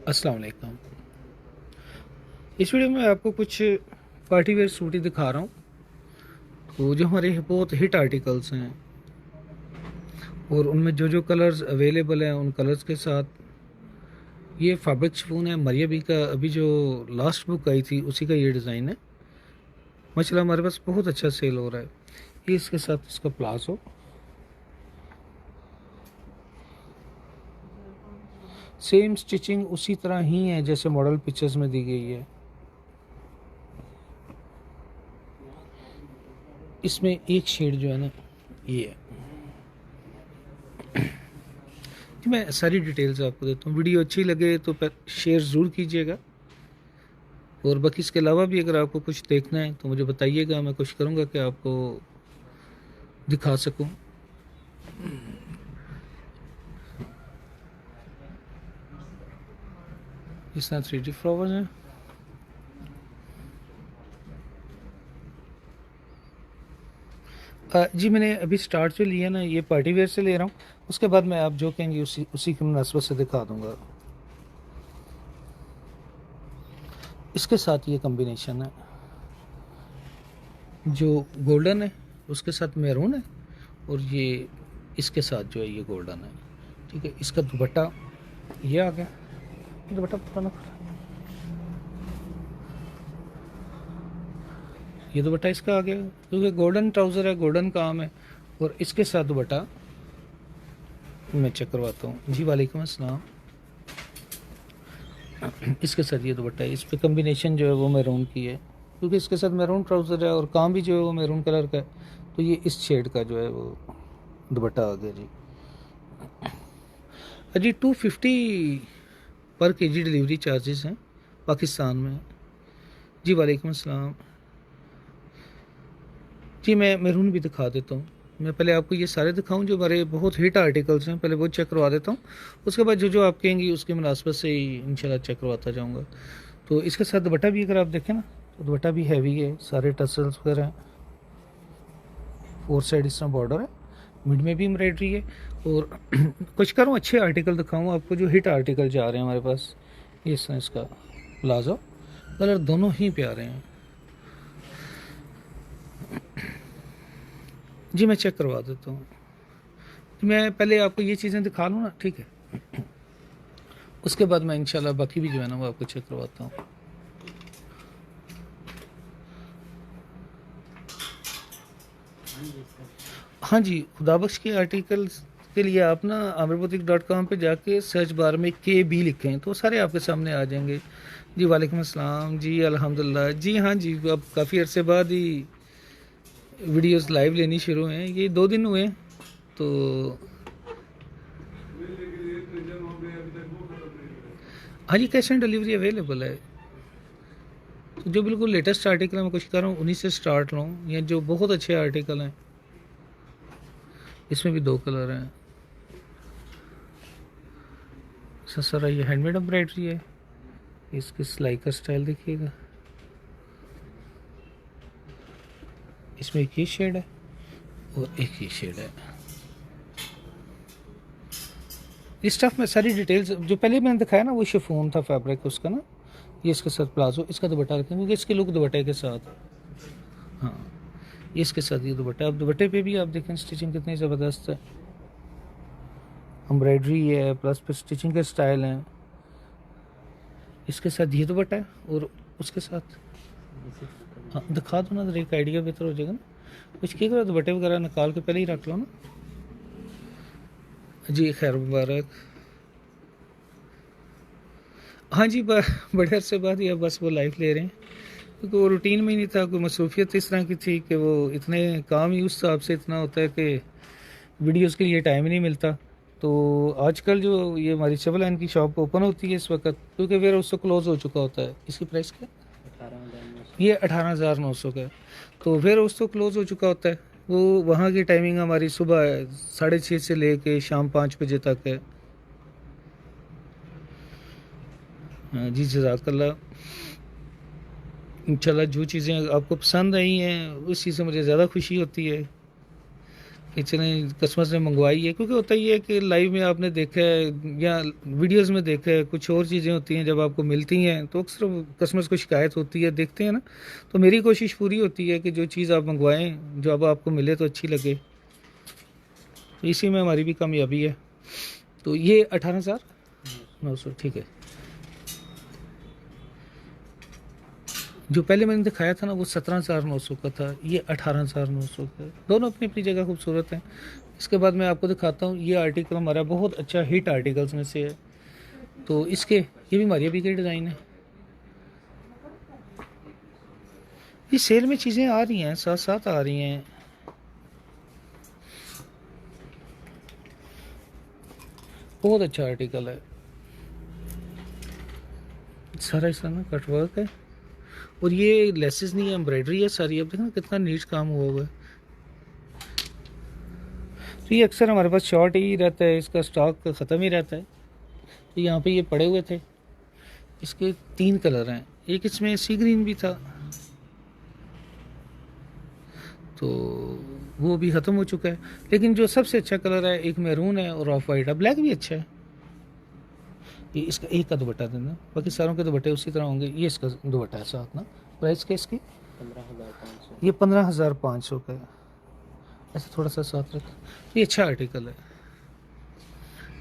अस्सलाम वालेकुम। इस वीडियो में आपको कुछ पार्टी वेयर सूट ही दिखा रहा हूँ। तो जो हमारे बहुत हिट आर्टिकल्स हैं और उनमें जो जो कलर्स अवेलेबल हैं उन कलर्स के साथ ये फैब्रिक शिफॉन है मरिया बी का। अभी जो लास्ट बुक आई थी उसी का ये डिज़ाइन है। माशाल्लाह हमारे पास बहुत अच्छा सेल हो रहा है। ये इसके साथ इसका प्लाजो, सेम स्टिचिंग उसी तरह ही है जैसे मॉडल पिक्चर्स में दी गई है। इसमें एक शेड जो है ना ये है। मैं सारी डिटेल्स आपको देता हूँ। वीडियो अच्छी लगे तो शेयर ज़रूर कीजिएगा और बाकी इसके अलावा भी अगर आपको कुछ देखना है तो मुझे बताइएगा, मैं कोशिश करूँगा कि आपको दिखा सकूँ। इस तरह 3D फ्लावर्स हैं। जी मैंने अभी स्टार्ट जो लिया ना ये पार्टी वेयर से ले रहा हूँ, उसके बाद मैं आप जो कहेंगे उसी की मुनासबत से दिखा दूँगा। इसके साथ ये कम्बिनेशन है, जो गोल्डन है उसके साथ मैरून है और ये इसके साथ जो है ये गोल्डन है। ठीक है, इसका दुपट्टा ये आ गया। दुपट्टा पुराना, ये दुपट्टा इसका आ गया क्योंकि गोल्डन ट्राउज़र है, गोल्डन काम है। और इसके साथ दुपट्टा मैं चेक करवाता हूँ। जी वालेकुम अस्सलाम। इसके साथ ये दुपट्टा है, इस पे कम्बिनेशन जो है वो मैरून की है क्योंकि इसके साथ मैरून ट्राउज़र है और काम भी जो है वो मैरून कलर का है। तो ये इस शेड का जो है वो दुपट्टा आ गया जी। जी 250 पर केजी डिलीवरी चार्जेस हैं पाकिस्तान में। जी वालेकुम अस्सलाम। जी मैं मैरून भी दिखा देता हूँ। मैं पहले आपको ये सारे दिखाऊं जो हमारे बहुत हिट आर्टिकल्स हैं, पहले वो चेक करवा देता हूँ। उसके बाद जो जो आप कहेंगी उसकी मुनासबत से ही इंशाल्लाह चेक करवाता जाऊँगा। तो इसके साथ दुपट्टा भी अगर आप देखें ना तो दुपट्टा भी हैवी है, सारे टसल्स वगैरह हैं, 4 साइड इस तरह बॉर्डर है, मिड में भी एम्ब्रॉयडरी है। और कुछ करूँ अच्छे आर्टिकल दिखाऊँ आपको जो हिट आर्टिकल जा रहे हैं हमारे पास। ये इसका प्लाजो कलर दोनों ही प्यारे हैं। जी मैं चेक करवा देता हूँ। मैं पहले आपको ये चीज़ें दिखा लूँ ना, ठीक है, उसके बाद मैं इंशाल्लाह बाकी भी जो है ना वो आपको चेक करवाता हूँ। हाँ जी, खुदाबख्श के आर्टिकल्स के लिए आप ना amirbutik.com पे जाके सर्च बार में KB लिखें तो सारे आपके सामने आ जाएंगे। जी वालेकुम अस्सलाम। जी अल्हम्दुलिल्लाह। जी हाँ जी, अब काफ़ी अरसे बाद ही वीडियोस लाइव लेनी शुरू हैं, ये 2 दिन हुए हैं। तो हाँ जी, कैश ऑन डिलीवरी अवेलेबल है। तो जो बिल्कुल लेटेस्ट आर्टिकल है मैं कोशिश कर रहा हूँ उन्हीं से स्टार्ट लूँ, या जो बहुत अच्छे आर्टिकल हैं। इसमें भी 2 कलर हैं। सर ये हैंडमेड एम्ब्रॉयडरी है, इसकी सिलाई का स्टाइल देखिएगा। इसमें एक ये शेड है और एक ये शेड है। इस स्टफ में सारी डिटेल्स जो पहले मैंने दिखाया ना वो शिफॉन था फैब्रिक उसका ना। ये इसके साथ प्लाजो, इसका दुपट्टा रखेंगे क्योंकि इसके लुक दुपट्टे के साथ। हाँ, ये इसके साथ ये दुपट्टा। अब दुपट्टे पे भी आप देखें स्टिचिंग कितनी ज़बरदस्त है, एम्ब्रॉयडरी है प्लस फिर स्टिचिंग के स्टाइल हैं। इसके साथ ये दुपट्टा है और उसके साथ हाँ दिखा दो ना, तो एक आइडिया बेहतर हो जाएगा ना। कुछ क्या करो, दुपट्टे वगैरह निकाल के पहले ही रख लो ना। जी खैर मुबारक। हाँ जी, बड़े अरसे बाद ही अब बस वो लाइफ ले रहे हैं क्योंकि वो रूटीन में ही नहीं था, कोई मसरूफियत इस तरह की थी कि वो इतने काम ही उस हिसाब से इतना होता है कि वीडियोस के लिए टाइम ही नहीं मिलता। तो आजकल जो ये हमारी सिविल लाइन की शॉप ओपन होती है इस वक्त क्योंकि वेयर उससे क्लोज़ हो चुका होता है। इसकी प्राइस क्या, ये 18,900 का है। तो फिर उस तो क्लोज़ हो चुका होता है। वो वहाँ की टाइमिंग हमारी सुबह 6:30 से लेके शाम 5 बजे तक है। हाँ जी जज़ाकल्लाह। इंशाल्लाह जो चीज़ें आपको पसंद आई हैं उस चीज़ से मुझे ज़्यादा खुशी होती है कि चलें कस्टमर्स ने मंगवाई है, क्योंकि होता ही है कि लाइव में आपने देखा है या वीडियोस में देखा है, कुछ और चीज़ें होती हैं जब आपको मिलती हैं तो अक्सर कस्टमर्स को शिकायत होती है, देखते हैं ना। तो मेरी कोशिश पूरी होती है कि जो चीज़ आप मंगवाएं जो अब आपको मिले तो अच्छी लगे, तो इसी में हमारी भी कामयाबी है। तो ये 18,900 ठीक है। जो पहले मैंने दिखाया था ना वो 17,900 का था, ये 18,900 का है। दोनों अपनी अपनी जगह खूबसूरत हैं। इसके बाद मैं आपको दिखाता हूँ, ये आर्टिकल हमारा बहुत अच्छा हिट आर्टिकल्स में से है। तो इसके ये भी मारिया भी के डिज़ाइन है। ये सेल में चीज़ें आ रही हैं, साथ साथ आ रही हैं। बहुत अच्छा आर्टिकल है, सारा इसका ना कटवर्क है और ये लेसेस नहीं है, एम्ब्रॉयडरी है सारी। अब देखना कितना नीट काम हुआ हुआ है। तो ये अक्सर हमारे पास शॉर्ट ही रहता है, इसका स्टॉक ख़त्म ही रहता है। तो यहाँ पे ये पड़े हुए थे, इसके 3 कलर हैं, एक इसमें सी ग्रीन भी था तो वो भी ख़त्म हो चुका है। लेकिन जो सबसे अच्छा कलर है एक मैरून है और ऑफ वाइट है, ब्लैक भी अच्छा है। ये इसका एक का दुपट्टा देना, बाकी सारों के दुपट्टे उसी तरह होंगे। ये इसका दुपट्टा है साथ ना। प्राइस क्या इसकी? 15,500। ये 15,500 का है। ऐसा थोड़ा सा साथ रख। ये अच्छा आर्टिकल है।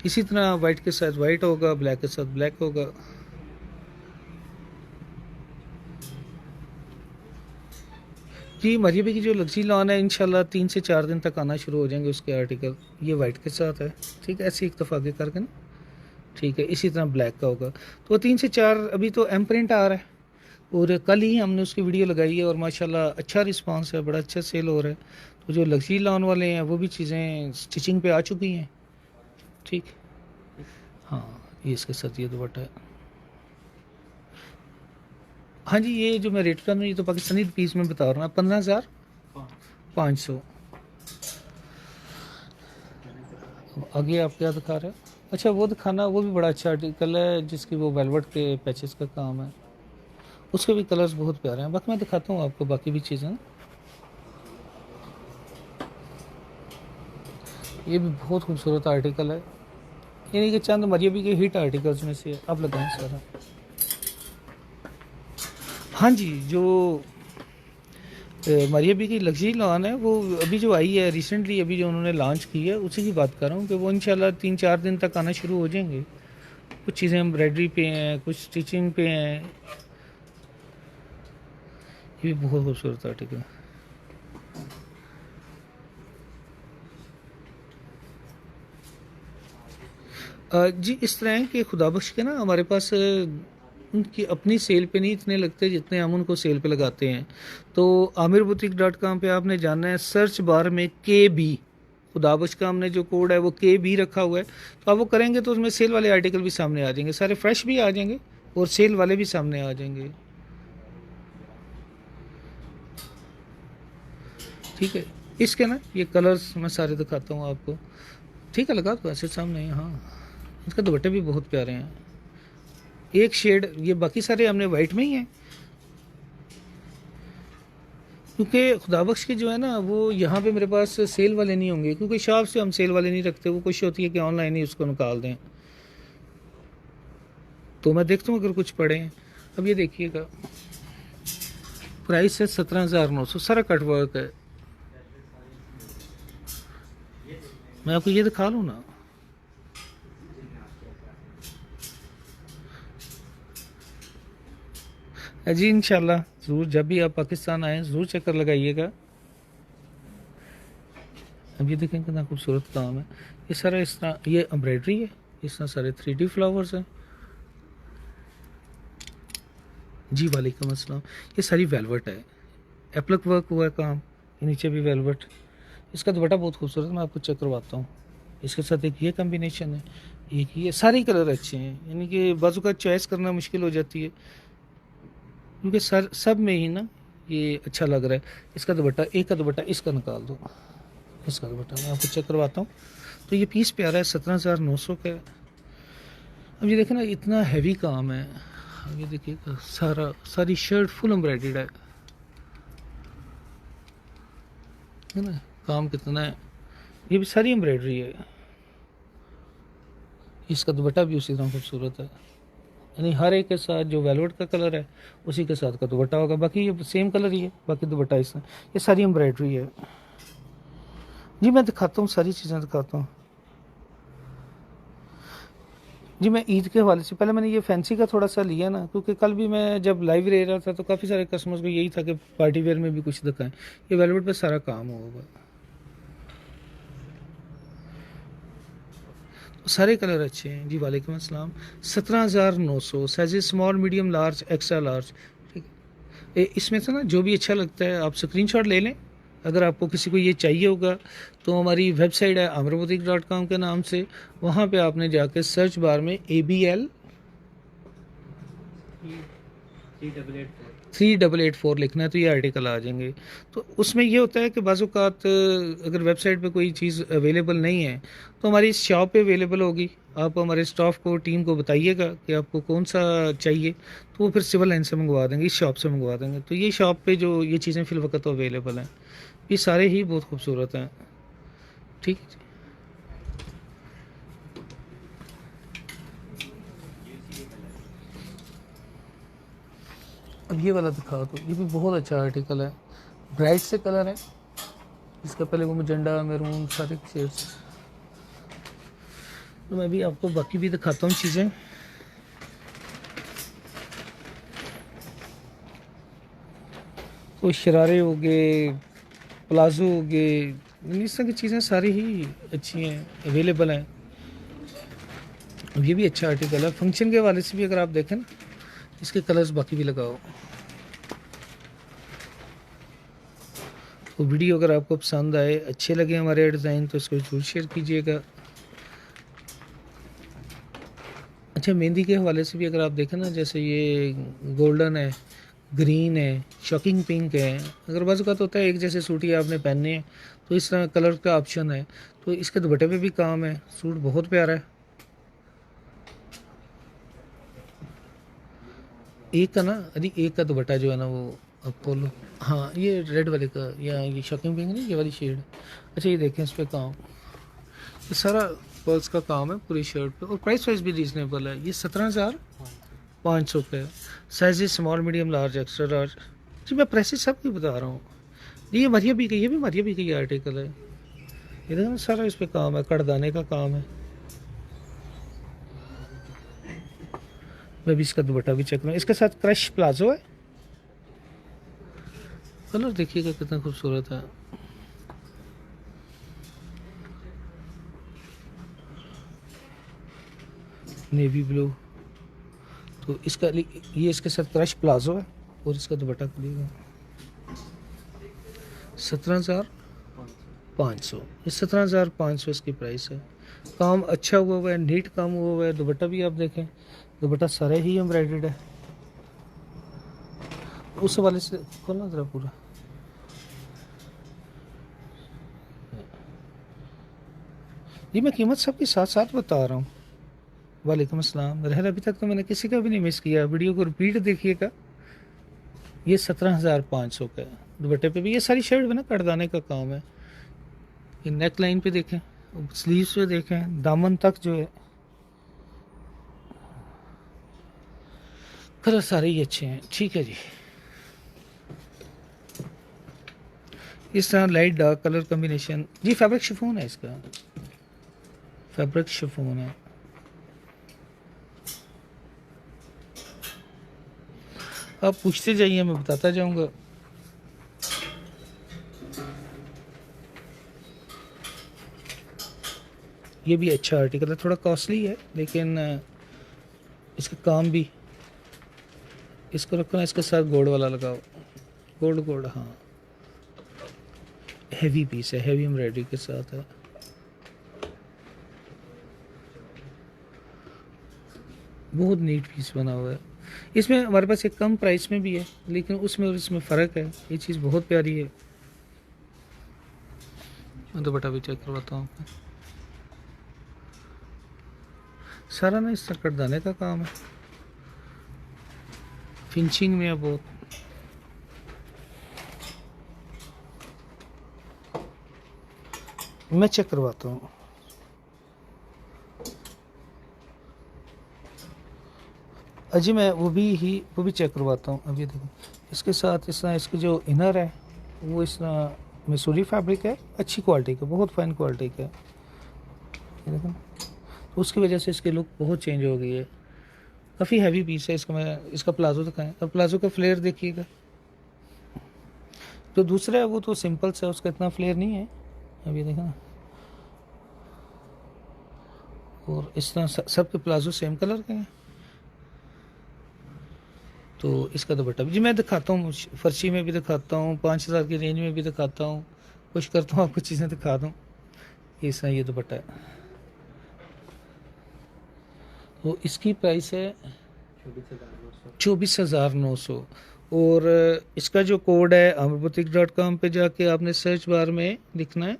इसी तरह वाइट के साथ वाइट होगा, ब्लैक के साथ ब्लैक होगा। जी मरियबी की जो लग्जरी लॉन है इंशाल्लाह 3 से 4 दिन तक आना शुरू हो जाएंगे उसके आर्टिकल। ये वाइट के साथ है, ठीक है, ऐसे एक दफ़ा आगे करके ना, ठीक है। इसी तरह ब्लैक का होगा। तो 3 से 4 अभी तो एम प्रिंट आ रहा है और कल ही हमने उसकी वीडियो लगाई है और माशाल्लाह अच्छा रिस्पांस है, बड़ा अच्छा सेल हो रहा है। तो जो लग्जरी लॉन वाले हैं वो भी चीज़ें स्टिचिंग पे आ चुकी हैं, ठीक। हाँ ये इसके साथ ये दुपट्टा है। हाँ जी, ये जो मैं रेट कर रहा हूँ ये तो पाकिस्तानी पीस में बता रहा हूँ, 15,500। आगे आप क्या दिखा रहे हो? अच्छा वो दिखाना, वो भी बड़ा अच्छा आर्टिकल है जिसकी वो वेलवेट के पैचेस का काम है, उसके भी कलर्स बहुत प्यारे हैं। बाकी मैं दिखाता हूँ आपको बाकी भी चीज़ें। ये भी बहुत खूबसूरत आर्टिकल है, यानी कि चंद मरियबी के हिट आर्टिकल्स में से आप लगाएं सारा। हाँ जी, जो मरियबी की लग्जरी लॉन है वो अभी जो आई है रिसेंटली, अभी जो उन्होंने लॉन्च की है उसी की बात कर रहा हूँ कि वो इंशाल्लाह 3-4 दिन तक आना शुरू हो जाएंगे। कुछ चीज़ें एम्ब्रॉयडरी पे हैं, कुछ स्टिचिंग पे हैं। ये भी बहुत खूबसूरत आर्टिकल है। जी इस तरह है कि खुदाबख्श के ना हमारे पास उनकी अपनी सेल पे नहीं इतने लगते जितने हम उनको सेल पे लगाते हैं। तो amirboutique.com पे आपने जाना है, सर्च बार में KB, खुदाबख्श का हमने जो कोड है वो KB रखा हुआ है। तो आप वो करेंगे तो उसमें सेल वाले आर्टिकल भी सामने आ जाएंगे, सारे फ्रेश भी आ जाएंगे और सेल वाले भी सामने आ जाएंगे, ठीक है। इसके ना ये कलर्स मैं सारे दिखाता हूँ आपको, ठीक है, लगा दो ऐसे सामने। हाँ इसके दुपट्टे भी बहुत प्यारे हैं, एक शेड, ये बाकी सारे हमने वाइट में ही हैं क्योंकि खुदाबख्श के जो है ना वो यहाँ पे मेरे पास सेल वाले नहीं होंगे, क्योंकि शॉप से हम सेल वाले नहीं रखते। वो कोशिश होती है कि ऑनलाइन ही उसको निकाल दें। तो मैं देखता हूँ अगर कुछ पड़े हैं। अब ये देखिएगा, प्राइस है 17,900, सारा कटवर्क है। मैं आपको ये दिखा लूँ ना, जी इंशाल्लाह ज़रूर, जब भी आप पाकिस्तान आएँ ज़रूर चक्कर लगाइएगा। अब ये देखें कितना खूबसूरत काम है। ये सारा इस तरह ये एम्ब्रॉयडरी है, इस तरह सारे 3D फ्लावर्स हैं। जी वालेकुम अस्सलाम। ये सारी वेलवेट है, एप्लक वर्क हुआ है काम, ये नीचे भी वेलवेट। इसका दुपट्टा बहुत खूबसूरत है, मैं आपको चेक करवाता हूँ। इसके साथ एक ये कम्बिनेशन है, एक ये, सारे कलर अच्छे हैं, यानी कि बाजू का चॉइस करना मुश्किल हो जाती है क्योंकि सर सब में ही ना ये अच्छा लग रहा है। इसका दुपट्टा, एक का दुपट्टा इसका निकाल दो, इसका दुपट्टा मैं आपको चेक करवाता हूँ। तो ये पीस प्यारा है, 17,900 का है। अब ये देखें ना इतना हैवी काम है, ये देखिएगा सारी शर्ट फुल एम्ब्रॉयडर्ड है ना। काम कितना है, ये भी सारी एम्ब्रॉयडरी है। इसका दुपट्टा भी उसी तरह खूबसूरत है, यानी हर एक के साथ जो वेलवेट का कलर है उसी के साथ का दुपट्टा होगा। बाकी ये सेम कलर ही है, बाकी दुपट्टा इसमें ये सारी एम्ब्रॉयडरी है। जी मैं दिखाता हूँ, सारी चीज़ें दिखाता हूँ। जी मैं ईद के हवाले से पहले मैंने ये फैंसी का थोड़ा सा लिया ना, क्योंकि कल भी मैं जब लाइव रह रहा था तो काफ़ी सारे कस्टमर्स को यही था कि पार्टी वेयर में भी कुछ दिखाएं। ये वेलवेट पे सारा काम होगा, सारे कलर अच्छे हैं जी। वालेकुम अस्सलाम। 17,900 size small medium large extra large. ठीक है, इसमें से ना जो भी अच्छा लगता है आप स्क्रीनशॉट ले लें। अगर आपको किसी को ये चाहिए होगा तो हमारी वेबसाइट है amrbutik.com के नाम से, वहाँ पे आपने जाके सर्च बार में ABL 3884 लिखना है तो ये आर्टिकल आ जाएंगे। तो उसमें ये होता है कि बाज़-औक़ात अगर वेबसाइट पे कोई चीज़ अवेलेबल नहीं है तो हमारी इस शॉप पे अवेलेबल होगी। आप हमारे स्टाफ को, टीम को बताइएगा कि आपको कौन सा चाहिए, तो वो फिर सिविल लाइन से मंगवा देंगे, इस शॉप से मंगवा देंगे। तो ये शॉप पे जो ये चीज़ें फ़िल वक़्त तो अवेलेबल हैं, ये सारे ही बहुत खूबसूरत हैं। ठीक है जी। अब ये वाला दिखा दो, ये भी बहुत अच्छा आर्टिकल है, ब्राइट से कलर है इसका, पहले वो मजेंडा मैरून सारे शेड्स। तो मैं भी आपको बाकी भी दिखाता हूँ चीज़ें। तो शरारे हो गए, प्लाजो हो गए, इस तरह की चीज़ें सारी ही अच्छी हैं, अवेलेबल हैं। अब ये भी अच्छा आर्टिकल है, फंक्शन के हवाले से भी अगर आप देखें ना, इसके कलर्स बाकी भी लगाओ। तो वीडियो अगर आपको पसंद आए, अच्छे लगे हमारे डिज़ाइन, तो इसको जरूर शेयर कीजिएगा। अच्छा, मेहंदी के हवाले से भी अगर आप देखें ना, जैसे ये गोल्डन है, ग्रीन है, शॉकिंग पिंक है। अगर बाज़ का तो होता है एक जैसे सूट ही आपने पहनने हैं तो इस तरह कलर का ऑप्शन है। तो इसके दुपट्टे पे भी काम है, सूट बहुत प्यारा है। एक का ना, अरे एक का दुपट्टा जो है ना वो अब खोलो। हाँ, ये रेड वाले का या ये शॉकिंग पिंक नहीं, ये वाली शेड। अच्छा ये देखें, इस पर काम, ये सारा पर्ल्स का काम है पूरी शर्ट पे, और प्राइस वाइज भी रीजनेबल है। ये 17,500 का है। Size small medium large extra large. जी मैं प्राइसेस सब की बता रहा हूँ जी। ये मरिया भी का, ये भी मरिया भी का ये आर्टिकल है। ये देखो ना, सारा इस पे काम है, कड़दाने का काम है। मैं भी इसका दुपट्टा भी चेक करूँ। इसके साथ क्रश प्लाजो है, कलर देखिएगा कितना खूबसूरत है। Navy blue. तो इसका ये इसके साथ क्रश प्लाजो है, और इसका दुपट्टा खुलेगा 17,500। ये 17,500 इसकी प्राइस है। काम अच्छा हुआ है, नीट काम हुआ है। दुपट्टा भी आप देखें, दुपट्टा सारे ही एम्ब्रॉयडर्ड है। उस वाले से खोलना ज़रा पूरा। जी मैं कीमत सबके साथ साथ बता रहा हूँ। वालेकुम अस्सलाम। रहर अभी तक तो मैंने किसी का भी नहीं मिस किया, वीडियो को रिपीट देखिएगा। ये 17,500 का है। दुपट्टे पे भी ये सारी शर्ट में ना कड़दाने का काम है। ये नेक लाइन पे देखें, स्लीव्स पे देखें, दामन तक जो है, कलर सारे ही अच्छे हैं। ठीक है जी। इस तरह लाइट डार्क कलर कॉम्बिनेशन। जी फैब्रिक शिफॉन है इसका, फैब्रिक शिफॉन है। आप पूछते जाइए, मैं बताता जाऊंगा। ये भी अच्छा आर्टिकल है, थोड़ा कॉस्टली है लेकिन इसका काम भी। इसको रखो ना, इसके साथ गोल्ड वाला लगाओ, गोल्ड गोल्ड। हाँ, हैवी पीस है, हैवी एम्ब्रॉयडरी के साथ है। बहुत नीट पीस बना हुआ है। इसमें हमारे पास एक कम प्राइस में भी है, लेकिन उसमें और इसमें फ़र्क है। ये चीज़ बहुत प्यारी है। मैं दुपट्टा भी चेक करवाता हूँ आपको। सारा ना इस कटदाने का काम है। फिनिशिंग में है बहुत। मैं चेक करवाता हूँ। अजी मैं वो भी चेक करवाता हूँ। अभी देखो इसके साथ इस तरह इसकी जो इनर है वो इस तरह मसूरी फैब्रिक है, अच्छी क्वालिटी का, बहुत फाइन क्वालिटी का है। ये देखो तो उसकी वजह से इसकी लुक बहुत चेंज हो गई है। काफ़ी हैवी पीस है इसका। मैं इसका प्लाजो दिखाएं, अब प्लाजो का फ्लेयर देखिएगा। जो दूसरा है वो तो सिंपल सा, उसका इतना फ्लेयर नहीं है। अभी देखा ना, और इस तरह सबके प्लाजो सेम कलर के हैं। तो इसका दुपट्टा भी जी मैं दिखाता हूँ, फर्शी में भी दिखाता हूँ, 5,000 की रेंज में भी दिखाता हूँ, कोशिश करता हूँ आपको चीज़ें दिखा दूँ। इस तरह ये दुपट्टा है, तो इसकी प्राइस है 24,900। और इसका जो कोड है amarbutik.com पे जाके आपने सर्च बार में लिखना है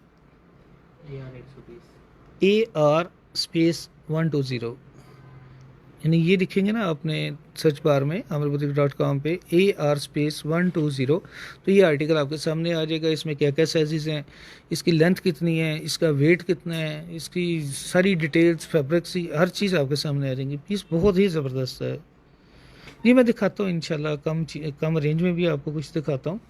AR स्पेस 120, यानी ये लिखेंगे ना आपने सर्च बार में amarbutik.com पे AR स्पेस 120, तो ये आर्टिकल आपके सामने आ जाएगा। इसमें क्या क्या साइजेस हैं, इसकी लेंथ कितनी है, इसका वेट कितना है, इसकी सारी डिटेल्स, फैब्रिक्स, हर चीज़ आपके सामने आ जाएंगी। पीस बहुत ही ज़बरदस्त है। ये मैं दिखाता हूँ इंशाल्लाह, कम रेंज में भी आपको कुछ दिखाता हूँ,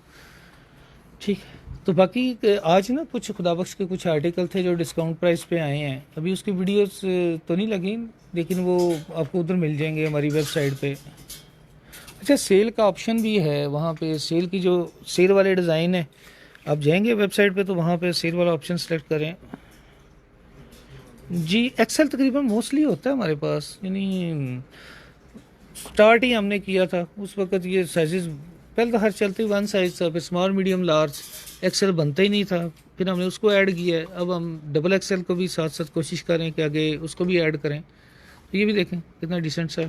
ठीक है। तो बाकी आज ना कुछ खुदाबख्श के कुछ आर्टिकल थे जो डिस्काउंट प्राइस पे आए हैं। अभी उसकी वीडियोस तो नहीं लगी, लेकिन वो आपको उधर मिल जाएंगे हमारी वेबसाइट पे। अच्छा, सेल का ऑप्शन भी है वहाँ पे। सेल की जो सेल वाले डिज़ाइन है, आप जाएंगे वेबसाइट पे तो वहाँ पे सेल वाला ऑप्शन सेलेक्ट करें जी। एक्सेल तकरीबन मोस्टली होता है हमारे पास, यानी स्टार्ट ही हमने किया था उस वक्त ये साइजेस पहले तो हर चलते वन साइज था, फिर स्मॉल मीडियम लार्ज, एक्सेल बनता ही नहीं था, फिर हमने उसको ऐड किया है। अब हम डबल एक्सेल को भी साथ साथ कोशिश करें कि आगे उसको भी ऐड करें। तो ये भी देखें कितना डिसेंट सा है।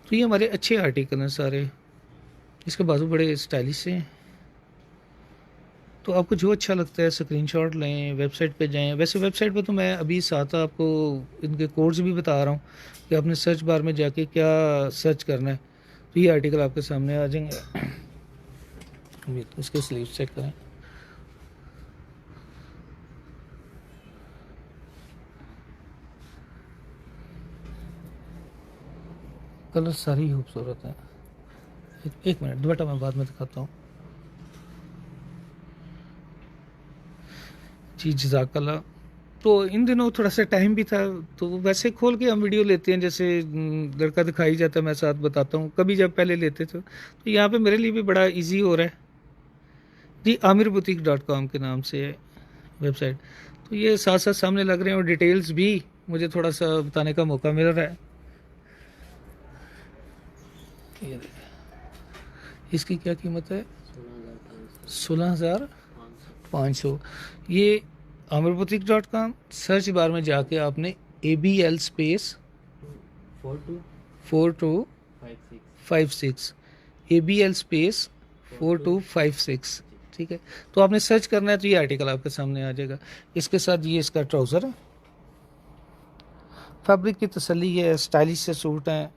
तो ये हमारे अच्छे आर्टिकल हैं सारे। इसके बाजू बड़े स्टाइलिश से हैं। तो आपको जो अच्छा लगता है स्क्रीनशॉट लें, वेबसाइट पे जाएं। वैसे वेबसाइट पे तो मैं अभी साथ आपको इनके कोड्स भी बता रहा हूँ कि आपने सर्च बार में जाके क्या सर्च करना है, तो ये आर्टिकल आपके सामने आ जाएंगे। इसके स्लीव चेक करें, कलर सारी खूबसूरत है। एक मिनट, दुपट्टा मैं बाद में दिखाता हूँ जी। जज़ाकल्लाह। तो इन दिनों थोड़ा सा टाइम भी था, तो वैसे खोल के हम वीडियो लेते हैं, जैसे लड़का दिखाई जाता है मैं साथ बताता हूँ। कभी जब पहले लेते थे तो यहाँ पे मेरे लिए भी बड़ा इजी हो रहा है जी। amirbutik.com के नाम से है वेबसाइट। तो ये साथ साथ सामने लग रहे हैं और डिटेल्स भी मुझे थोड़ा सा बताने का मौका मिल रहा है। ये इसकी क्या कीमत है? 16,500। ये amirbutik.com, सर्च बार में जाके आपने ABL स्पेस 4256 ABL स्पेस 4256, ठीक है। तो आपने सर्च करना है तो ये आर्टिकल आपके सामने आ जाएगा। इसके साथ ये इसका ट्राउज़र है, फैब्रिक की तसल्ली है, स्टाइलिश से सूट है।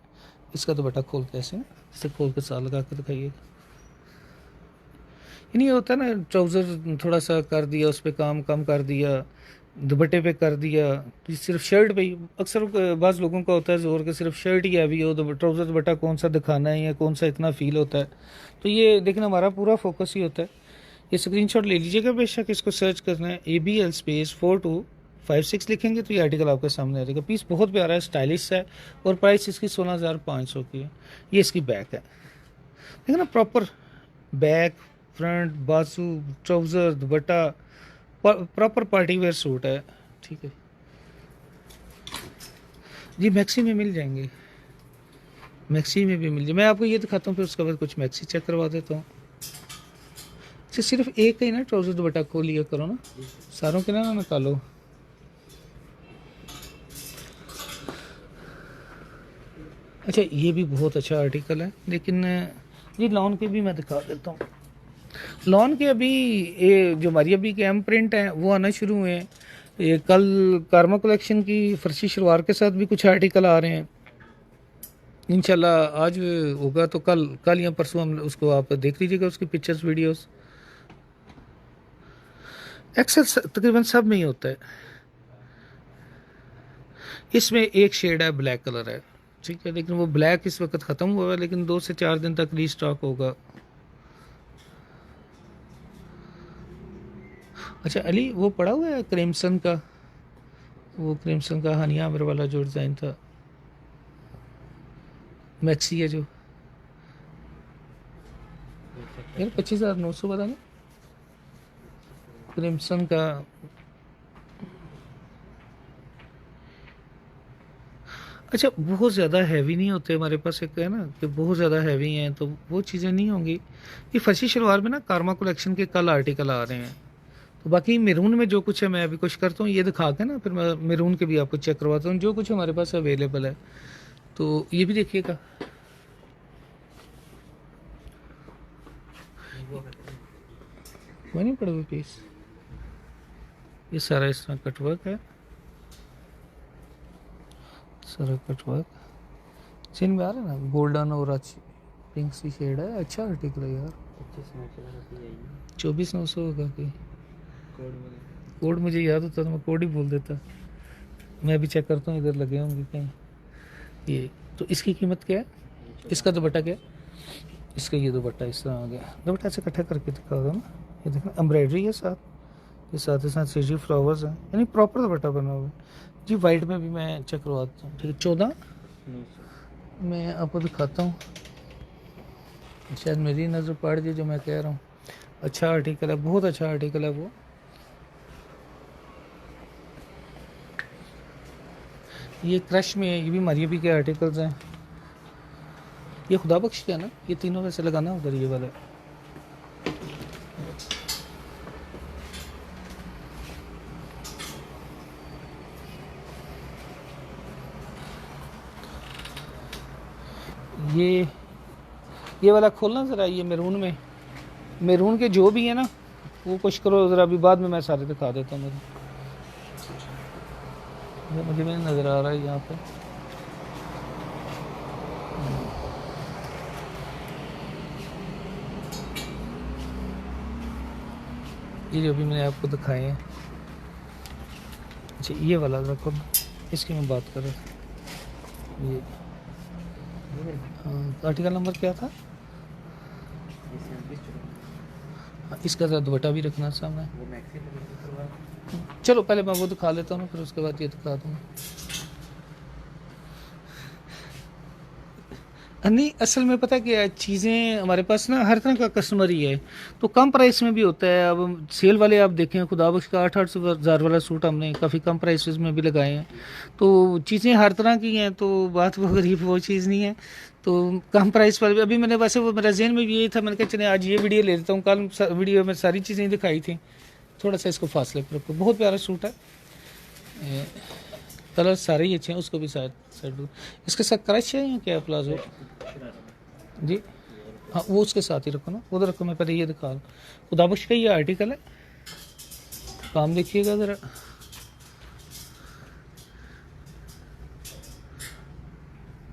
इसका दुपट्टा खोल के ऐसे इसे खोल के साथ लगा के दिखाइए। नहीं होता ना, ट्राउज़र थोड़ा सा कर दिया, उस पर काम कम कर दिया, दुपट्टे पे कर दिया, तो सिर्फ शर्ट पे ही अक्सर बाज़ लोगों का होता है जोर के सिर्फ शर्ट ही हैवी हो, तो ट्राउज़र दुपट्टा कौन सा दिखाना है या कौन सा इतना फील होता है। तो ये देखना हमारा पूरा फोकस ही होता है। ये स्क्रीनशॉट ले लीजिएगा बेशक, इसको सर्च करना है ABL स्पेस 4256 लिखेंगे तो ये आर्टिकल आपके सामने आ जाएगा। पीस बहुत प्यारा है, स्टाइलिश है, और प्राइस इसकी 16,500 की है। ये इसकी बैक है, देखिए ना, प्रॉपर बैक, फ्रंट, बाजू, ट्राउज़र, दुपट्टा, प्रॉपर पार्टी वेयर सूट है, ठीक है जी। मैक्सी में मिल जाएंगे, मैक्सी में भी मिल जाए। मैं आपको ये दिखाता हूँ, फिर उसके बाद कुछ मैक्सी चेक करवा देता हूँ। अच्छा, सिर्फ एक ही ना ट्राउज़र दुपट्टा खोल लिया करो ना, सारों के ना निकालो। अच्छा, ये भी बहुत अच्छा आर्टिकल है, लेकिन ये लॉन के भी मैं दिखा देता हूँ। लॉन के अभी ये जो हमारी अभी के एम प्रिंट हैं वो आना शुरू हुए हैं। ये कल कारमा कलेक्शन की फर्शी शलवार के साथ भी कुछ आर्टिकल आ रहे हैं। इंशाल्लाह आज होगा तो कल कल या परसों हम उसको आप देख लीजिएगा, उसकी पिक्चर्स वीडियोस। एक्सेल तकरीबन सब में ही होता है। इसमें एक शेड है, ब्लैक कलर है, ठीक है, लेकिन वो ब्लैक इस वक्त ख़त्म हुआ है, लेकिन 2 से 4 दिन तक रीस्टॉक होगा। अच्छा अली, वो पड़ा हुआ है क्रिम्सन का, वो क्रिम्सन का हनिया आमिर वाला जो डिज़ाइन था, मैक्सी है जो यार 25,900 पता नहीं, क्रिम्सन का। अच्छा बहुत ज़्यादा हैवी नहीं होते हमारे पास, एक है ना कि बहुत ज़्यादा हैवी हैं, तो वो चीज़ें नहीं होंगी। ये फर्शी शलवार में ना कारमा कलेक्शन के कल आर्टिकल आ रहे हैं, तो बाकी मेरून में जो कुछ है मैं अभी कुछ करता हूँ, ये दिखा के ना फिर मैं मेरून के भी आपको चेक करवाता हूँ जो कुछ हमारे पास अवेलेबल है। तो ये भी देखिएगा, वही नहीं पड़ा हुआ पीस, ये सारा इस तरह कटवर्क है, सारा कटवर्क सीन में आ रहा है ना, गोल्डन और अच्छी पिंक सी शेड है। अच्छा आर्टिकल है यार, 24,900 होगा कि कोड मुझे याद होता तो मैं कोड ही बोल देता। मैं भी चेक करता हूँ इधर लगे होंगे कहीं। ये तो इसकी कीमत क्या है, इसका दुपट्टा क्या है, इसका ये दुपट्टा इस तरह आ गया, दुपट्टा से इकट्ठा करके दिखा दो ना, ये देखना एम्ब्रॉयडरी है साथ, ये साथ ही साथ सीजी फ्लावर्स हैं, यानी प्रॉपर दुपट्टा बना हुआ है जी। वाइट में भी मैं चेक करवाता हूँ, ठीक है। 14 मैं आपको दिखाता हूँ, शायद मेरी नज़र पड़ जाए जो मैं कह रहा हूँ। अच्छा आर्टिकल है, बहुत अच्छा आर्टिकल है वो। ये क्रश में है, ये भी मरियबी के आर्टिकल्स हैं। ये खुदा बख्श क्या ना, ये तीनों वैसे लगाना उधर ये वाला। ये वाला खोलना ज़रा, ये मैरून में, मैरून के जो भी है ना वो कुछ करो ज़रा, अभी बाद में मैं सारे दिखा देता हूँ। मुझे नहीं नज़र आ रहा है यहाँ पे। ये जो भी मैंने आपको दिखाए हैं, अच्छा ये वाला रखो, इसकी मैं बात कर रहा था। ये हाँ, आर्टिकल नंबर क्या था, इसका ज़रा दुपट्टा भी रखना सामने। चलो पहले मैं वो दिखा लेता हूँ, फिर उसके बाद ये दिखा दूँगा। नहीं असल में पता क्या है, चीज़ें हमारे पास ना हर तरह का कस्टमर ही है, तो कम प्राइस में भी होता है। अब सेल वाले आप देखें, खुदा बख्श का 8-8 वाला सूट हमने काफ़ी कम प्राइसेस में भी लगाए हैं, तो चीज़ें हर तरह की हैं, तो बात वो गरीब वो चीज़ नहीं है। तो कम प्राइस पर भी अभी मैंने, वैसे वो मेरा जहन में भी यही था, मैंने कहा चले आज ये वीडियो ले लेता हूँ, कल वीडियो में सारी चीज़ें दिखाई थी, थोड़ा सा इसको फासले पर रखो। बहुत प्यारा सूट है, कलर सारे ही अच्छे हैं, उसको भी साइड साइड। इसके साथ क्रश है या क्या प्लाजो जी, हाँ वो उसके साथ ही रखो ना, उधर रखो। मैं पहले ये दिखा रहा हूँ, खुदाबख्श का ये आर्टिकल है, काम देखिएगा ज़रा।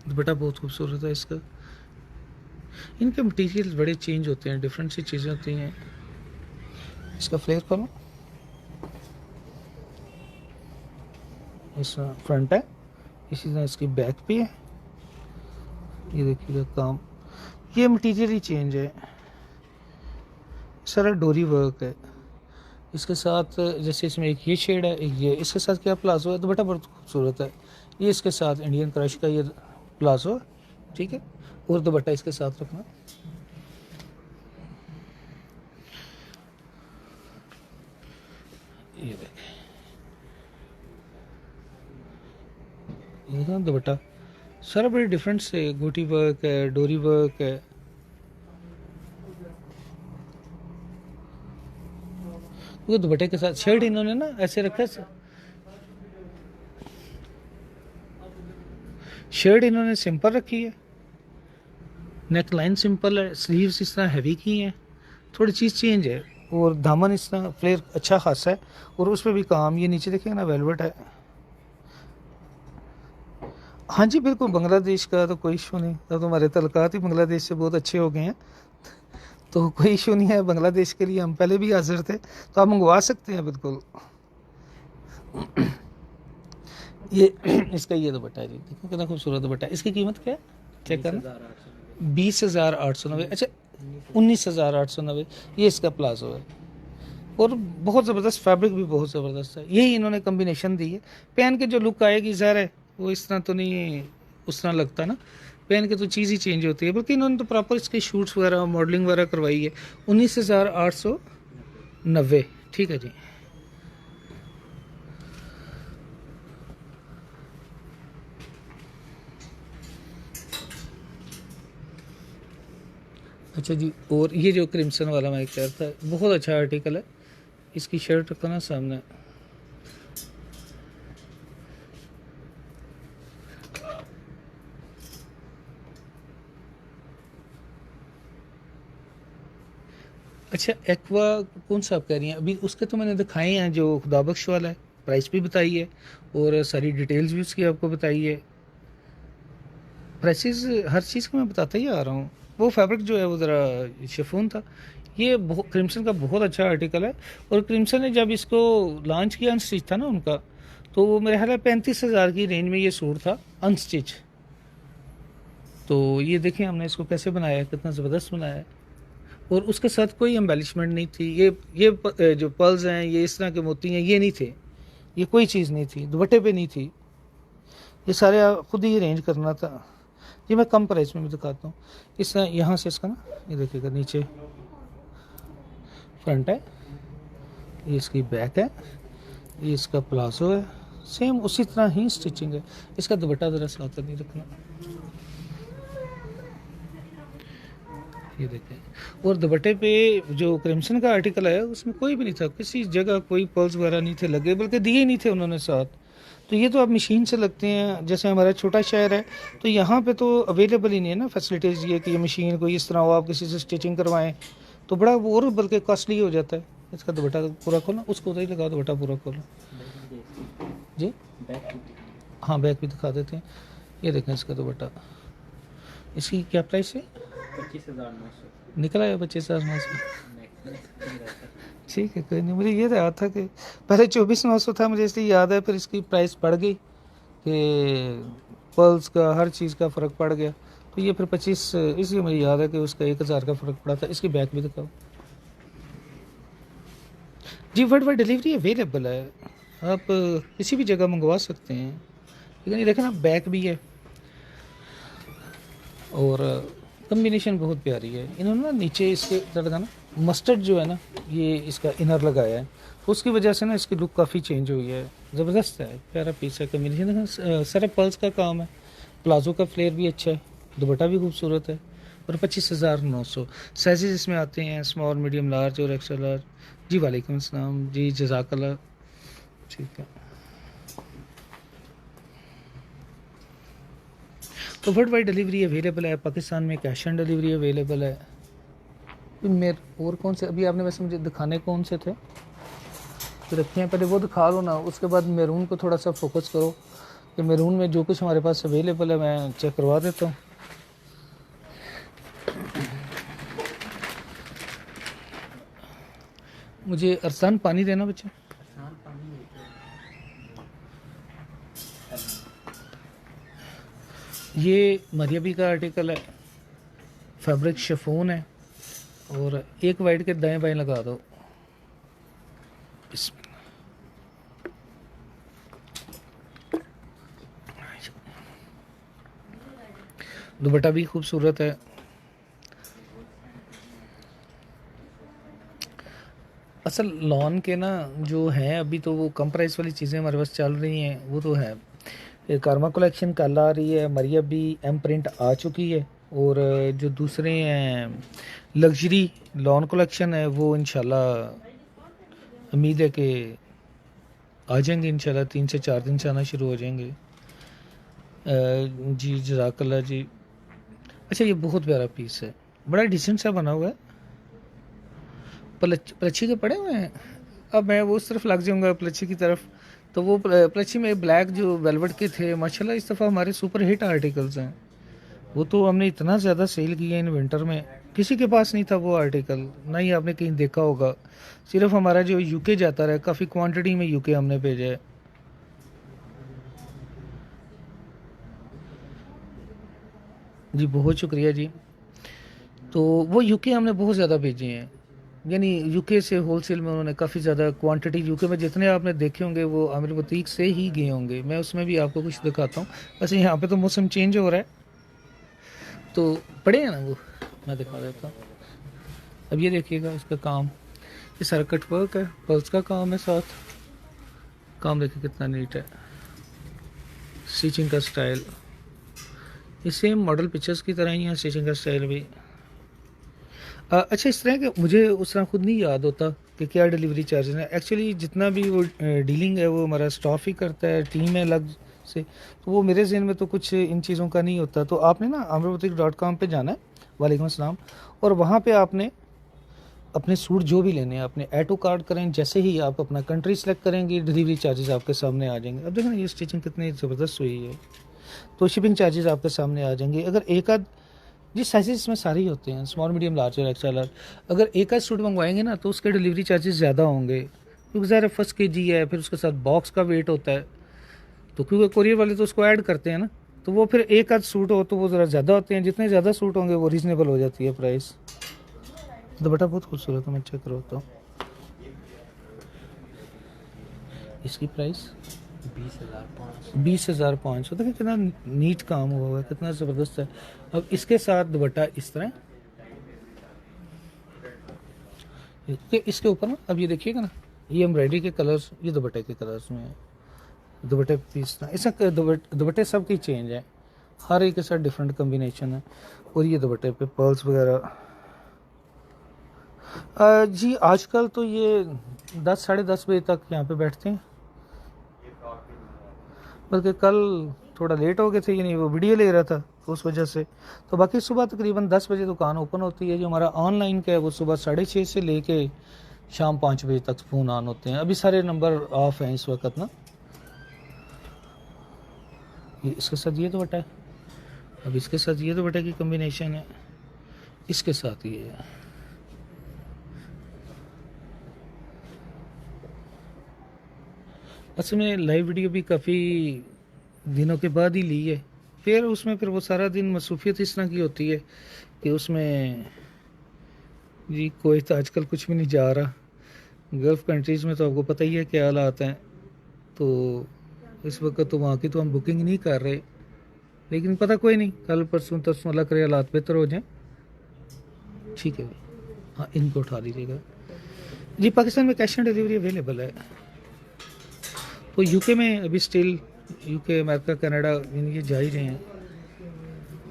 दुपट्टा बहुत खूबसूरत है इसका। इनके मटेरियल बड़े चेंज होते हैं, डिफरेंट सी चीज़ें होती हैं। इसका फ्लेयर करो, इसका फ्रंट है, इसी तरह इसकी बैक भी है। ये देखिएगा काम, ये मटेरियल ही चेंज है, सारा डोरी वर्क है। इसके साथ जैसे इसमें एक ये शेड है, एक ये, इसके साथ क्या प्लाजो है, दुपट्टा बहुत खूबसूरत है। ये इसके साथ इंडियन क्रश का ये प्लाजो है, ठीक है, और दुपट्टा इसके साथ रखना। ये देखें, ये ना दुपट्टा सारा बड़े डिफरेंट से, गोटी वर्क है, डोरी वर्क है। वो दुपट्टे के साथ शर्ट इन्होंने ना ऐसे रखा है, शर्ट इन्होंने सिंपल रखी है, नेक लाइन सिंपल है, स्लीव्स इस तरह हैवी की हैं, थोड़ी चीज़ चेंज है, और दामन इस तरह फ्लेयर अच्छा खासा है, और उस पर भी काम, ये नीचे देखेंगे ना वेलवेट है। हाँ जी, बिल्कुल, बांग्लादेश का तो कोई इशू नहीं, अब तो हमारे तल्लुकात ही बांग्लादेश से बहुत अच्छे हो गए हैं, तो कोई इशू नहीं है। बांग्लादेश के लिए हम पहले भी हाज़िर थे, तो आप मंगवा सकते हैं बिल्कुल। ये इसका ये दुपट्टा है जी, देखो कितना खूबसूरत दुपट्टा है। इसकी कीमत क्या है, चेक करना। 20,890। अच्छा, 19,890। ये इसका प्लाजो है, और बहुत ज़बरदस्त फैब्रिक भी बहुत ज़बरदस्त है। यही इन्होंने कम्बिनेशन दी है। पहन के जो लुक आएगी ज़ाहिर है वो इस तरह तो नहीं, उस तरह लगता ना, पहन के तो चीज़ ही चेंज होती है। बल्कि इन्होंने तो प्रॉपर इसके शूट्स वगैरह मॉडलिंग वगैरह करवाई है। 19,890, ठीक है जी। अच्छा जी, और ये जो क्रिम्सन वाला मैं कह रहा था, बहुत अच्छा आर्टिकल है। इसकी शर्ट रखो ना सामने, अच्छा एक्वा कौन सा आप कह रही हैं? अभी उसके तो मैंने दिखाए हैं, जो खुदाबख्श वाला है, प्राइस भी बताई है और सारी डिटेल्स भी उसकी आपको बताई है। प्राइसेस हर चीज़ को मैं बताता ही आ रहा हूँ। वो फैब्रिक जो है वो ज़रा शिफॉन था। ये बहुत क्रिम्सन का बहुत अच्छा आर्टिकल है, और क्रिम्सन ने जब इसको लॉन्च किया अनस्टिच था ना उनका, तो वो मेरे ख्याल है 35,000 की रेंज में ये सूट था अनस्टिच। तो ये देखें हमने इसको कैसे बनाया है, कितना ज़बरदस्त बनाया है। और उसके साथ कोई एम्बेलिशमेंट नहीं थी। जो पर्ल्स हैं, ये इस तरह के मोती हैं, ये नहीं थे, ये कोई चीज़ नहीं थी, दुपट्टे पे नहीं थी। ये सारे खुद ही अरेंज करना था। ये मैं कम प्राइस में भी दिखाता हूँ। इस तरह यहाँ से इसका ना, ये देखिएगा, नीचे फ्रंट है, ये इसकी बैक है, ये इसका प्लाजो है, सेम उसी तरह ही स्टिचिंग है। इसका दुपट्टा ज़रा साथ नहीं रखना, ये देखें। और दुपट्टे पे जो क्रिम्सन का आर्टिकल है उसमें कोई भी नहीं था, किसी जगह कोई पर्ल्स वगैरह नहीं थे लगे, बल्कि दिए ही नहीं थे उन्होंने साथ। तो ये तो आप मशीन से लगते हैं, जैसे हमारा छोटा शहर है तो यहाँ पे तो अवेलेबल ही नहीं है ना फैसिलिटीज़, ये कि ये मशीन कोई इस तरह हो आप किसी से स्टिचिंग करवाएं, तो बड़ा वो और बल्कि कॉस्टली हो जाता है। इसका दुपट्टा पूरा खोलो, उसको उधर ही लगाओ, दुपट्टा पूरा खोलो जी। हाँ, बैक भी दिखा देते हैं। ये देखें इसका दुपट्टा, इसकी क्या प्राइस है? 25,900 निकला है, 25,900। ठीक है, कोई नहीं। मुझे ये याद था कि पहले 24,900 था, मुझे इसलिए याद है, फिर इसकी प्राइस बढ़ गई कि पर्ल्स का हर चीज़ का फ़र्क पड़ गया, तो ये फिर 25, इसलिए मुझे याद है कि उसका 1,000 का फ़र्क पड़ा था। इसकी बैक भी दिखाओ जी। वर्ल्ड वाइड डिलीवरी अवेलेबल है, आप किसी भी जगह मंगवा सकते हैं। लेकिन ये देखें ना, बैक भी है, और कम्बिनेशन बहुत प्यारी है। इन्होंने ना नीचे इसके लगा ना मस्टर्ड जो है ना, ये इसका इनर लगाया है, तो उसकी वजह से ना इसकी लुक काफ़ी चेंज हुई है। ज़बरदस्त है, प्यारा पीस है। कम्बिनेशन सारा पर्ल्स का काम है, प्लाजो का फ्लेयर भी अच्छा है, दुपट्टा भी खूबसूरत है, और 25,900। साइजेस इसमें आते हैं स्मॉल, मीडियम, लार्ज और एक्स्ट्रा लार्ज। जी वालेकुम अस्सलाम जी, जज़ाकल्लाह। ठीक है, तो वर्ल्ड वाइड डिलीवरी अवेलेबल है, पाकिस्तान में कैश ऑन डिलीवरी अवेलेबल है। मेरे और कौन से अभी आपने वैसे मुझे दिखाने कौन से थे तो रखे हैं, पहले वो दिखा लो ना, उसके बाद मैरून को थोड़ा सा फोकस करो कि मैरून में जो कुछ हमारे पास अवेलेबल है मैं चेक करवा देता हूँ। मुझे अरसान पानी देना बच्चे। ये मरियबी का आर्टिकल है, फैब्रिक शिफॉन है, और एक वाइट के दाएं बाएं लगा दो। दुपट्टा भी खूबसूरत है। असल लॉन के ना जो हैं अभी, तो वो कम प्राइस वाली चीज़ें हमारे पास चल रही हैं, वो तो है। कारमा कलेक्शन कल आ रही है, मरिया भी एम प्रिंट आ चुकी है, और जो दूसरे हैं लग्जरी लॉन कलेक्शन है वो इंशाल्लाह उम्मीद है कि आ जाएंगे, इंशाल्लाह 3 से 4 दिन से आना शुरू हो जाएंगे। जी जज़ाकल्लाह जी। अच्छा, ये बहुत प्यारा पीस है, बड़ा डिसेंट सा बना हुआ है, पलच्छी के पड़े हुए हैं। अब मैं वो उस तरफ लग जाऊंगा, पलच्छी की तरफ, तो वो प्लची में ब्लैक जो वेलवेट के थे माशाल्लाह इस दफ़ा हमारे सुपर हिट आर्टिकल्स हैं। वो तो हमने इतना ज़्यादा सेल किया इन विंटर में, किसी के पास नहीं था वो आर्टिकल, ना ही आपने कहीं देखा होगा। सिर्फ हमारा जो यूके जाता रहा, काफ़ी क्वांटिटी में यूके हमने भेजा है। जी बहुत शुक्रिया जी। तो वो यूके हमने बहुत ज़्यादा भेजे हैं, यानी यूके से होलसेल में उन्होंने काफ़ी ज़्यादा क्वांटिटी, यूके में जितने आपने देखे होंगे वो आमिर बुटीक से ही गए होंगे। मैं उसमें भी आपको कुछ दिखाता हूँ। वैसे यहाँ पे तो मौसम चेंज हो रहा है तो पड़े हैं ना वो, मैं दिखा देता हूँ। अब ये देखिएगा इसका काम, ये सारा कट वर्क है, पल्स का काम है साथ। काम देखिए कितना नीट है, स्टिचिंग का स्टाइल ये सेम मॉडल पिक्चर्स की तरह ही है, स्टिचिंग का स्टाइल भी। अच्छा इस तरह के मुझे उस तरह खुद नहीं याद होता कि क्या डिलीवरी चार्जेस हैं। एक्चुअली जितना भी वो डीलिंग है वो हमारा स्टाफ ही करता है, टीम है अलग से, तो वो मेरे ज़हन में तो कुछ इन चीज़ों का नहीं होता। तो आपने ना amirbutik.com पे जाना है, वालेकुम अस्सलाम, और वहाँ पे आपने अपने सूट जो भी लेने हैं अपने ऐड टू कार्ट करें। जैसे ही आप अपना कंट्री सेलेक्ट करेंगे डिलीवरी चार्जेस आपके सामने आ जाएंगे। अब देखो ना ये स्टिचिंग कितनी ज़बरदस्त हुई है, तो शिपिंग चार्जेस आपके सामने आ जाएंगे। अगर एक आध जी साइजेस इसमें सारे ही होते हैं, स्मॉल मीडियम लार्ज और एक्स्ट्रा लार्ज। अगर एक आध सूट मंगवाएंगे ना तो उसके डिलीवरी चार्जेस ज़्यादा होंगे, क्योंकि ज़रा फर्स्ट केजी है, फिर उसके साथ बॉक्स का वेट होता है, तो क्योंकि कोरियर वाले तो उसको ऐड करते हैं ना, तो वो फिर एक आध सूट हो तो वो ज़रा ज़्यादा होते हैं। जितने ज़्यादा सूट होंगे वो रीज़नेबल हो जाती है प्राइस। दुपट्टा बहुत खूबसूरत है, मैं चेक करवाता हूँ इसकी प्राइस 20,500। देखिए कितना नीट काम हुआ हुआ है, कितना ज़बरदस्त है। अब इसके साथ दुपट्टा इस तरह, इसके ऊपर ना अब ये देखिएगा ना, ये एम्ब्रॉयडरी के कलर्स ये दुपट्टे के कलर्स में है। दुपट्टे पीस ना इसका दुपट्टे सब की चेंज है, हर एक के साथ डिफरेंट कम्बिनेशन है। और ये दुपट्टे पे पर्ल्स वगैरह। जी आजकल तो ये 10 साढ़े 10 बजे तक यहाँ पे बैठते हैं, बल्कि कल थोड़ा लेट हो गए थे, यानी वो वीडियो ले रहा था तो उस वजह से। तो बाकी सुबह तकरीबन 10 बजे दुकान ओपन होती है। जो हमारा ऑनलाइन का है वो सुबह 6:30 से लेके शाम 5 बजे तक फ़ोन ऑन होते हैं। अभी सारे नंबर ऑफ हैं इस वक्त ना। ये इसके साथ ये दुपट्टा है, अब इसके साथ ये दुपट्टे की कम्बिनेशन है, इसके साथ ये है। असल में लाइव वीडियो भी काफ़ी दिनों के बाद ही ली है, फिर उसमें फिर वो सारा दिन मसरूफियत इस तरह की होती है कि उसमें जी कोई तो आजकल कुछ भी नहीं जा रहा। गल्फ़ कंट्रीज़ में तो आपको पता ही है क्या हालात हैं, तो इस वक्त तो वहाँ की तो हम बुकिंग नहीं कर रहे, लेकिन पता कोई नहीं, कल परसों तरसों अल्लाह करे हालात बेहतर हो जाएं। ठीक है हाँ इनको उठा लीजिएगा जी। पाकिस्तान में कैश ऑन डिलीवरी अवेलेबल है, तो यूके में अभी स्टिल यूके अमेरिका कनाडा ये जा ही रहे हैं।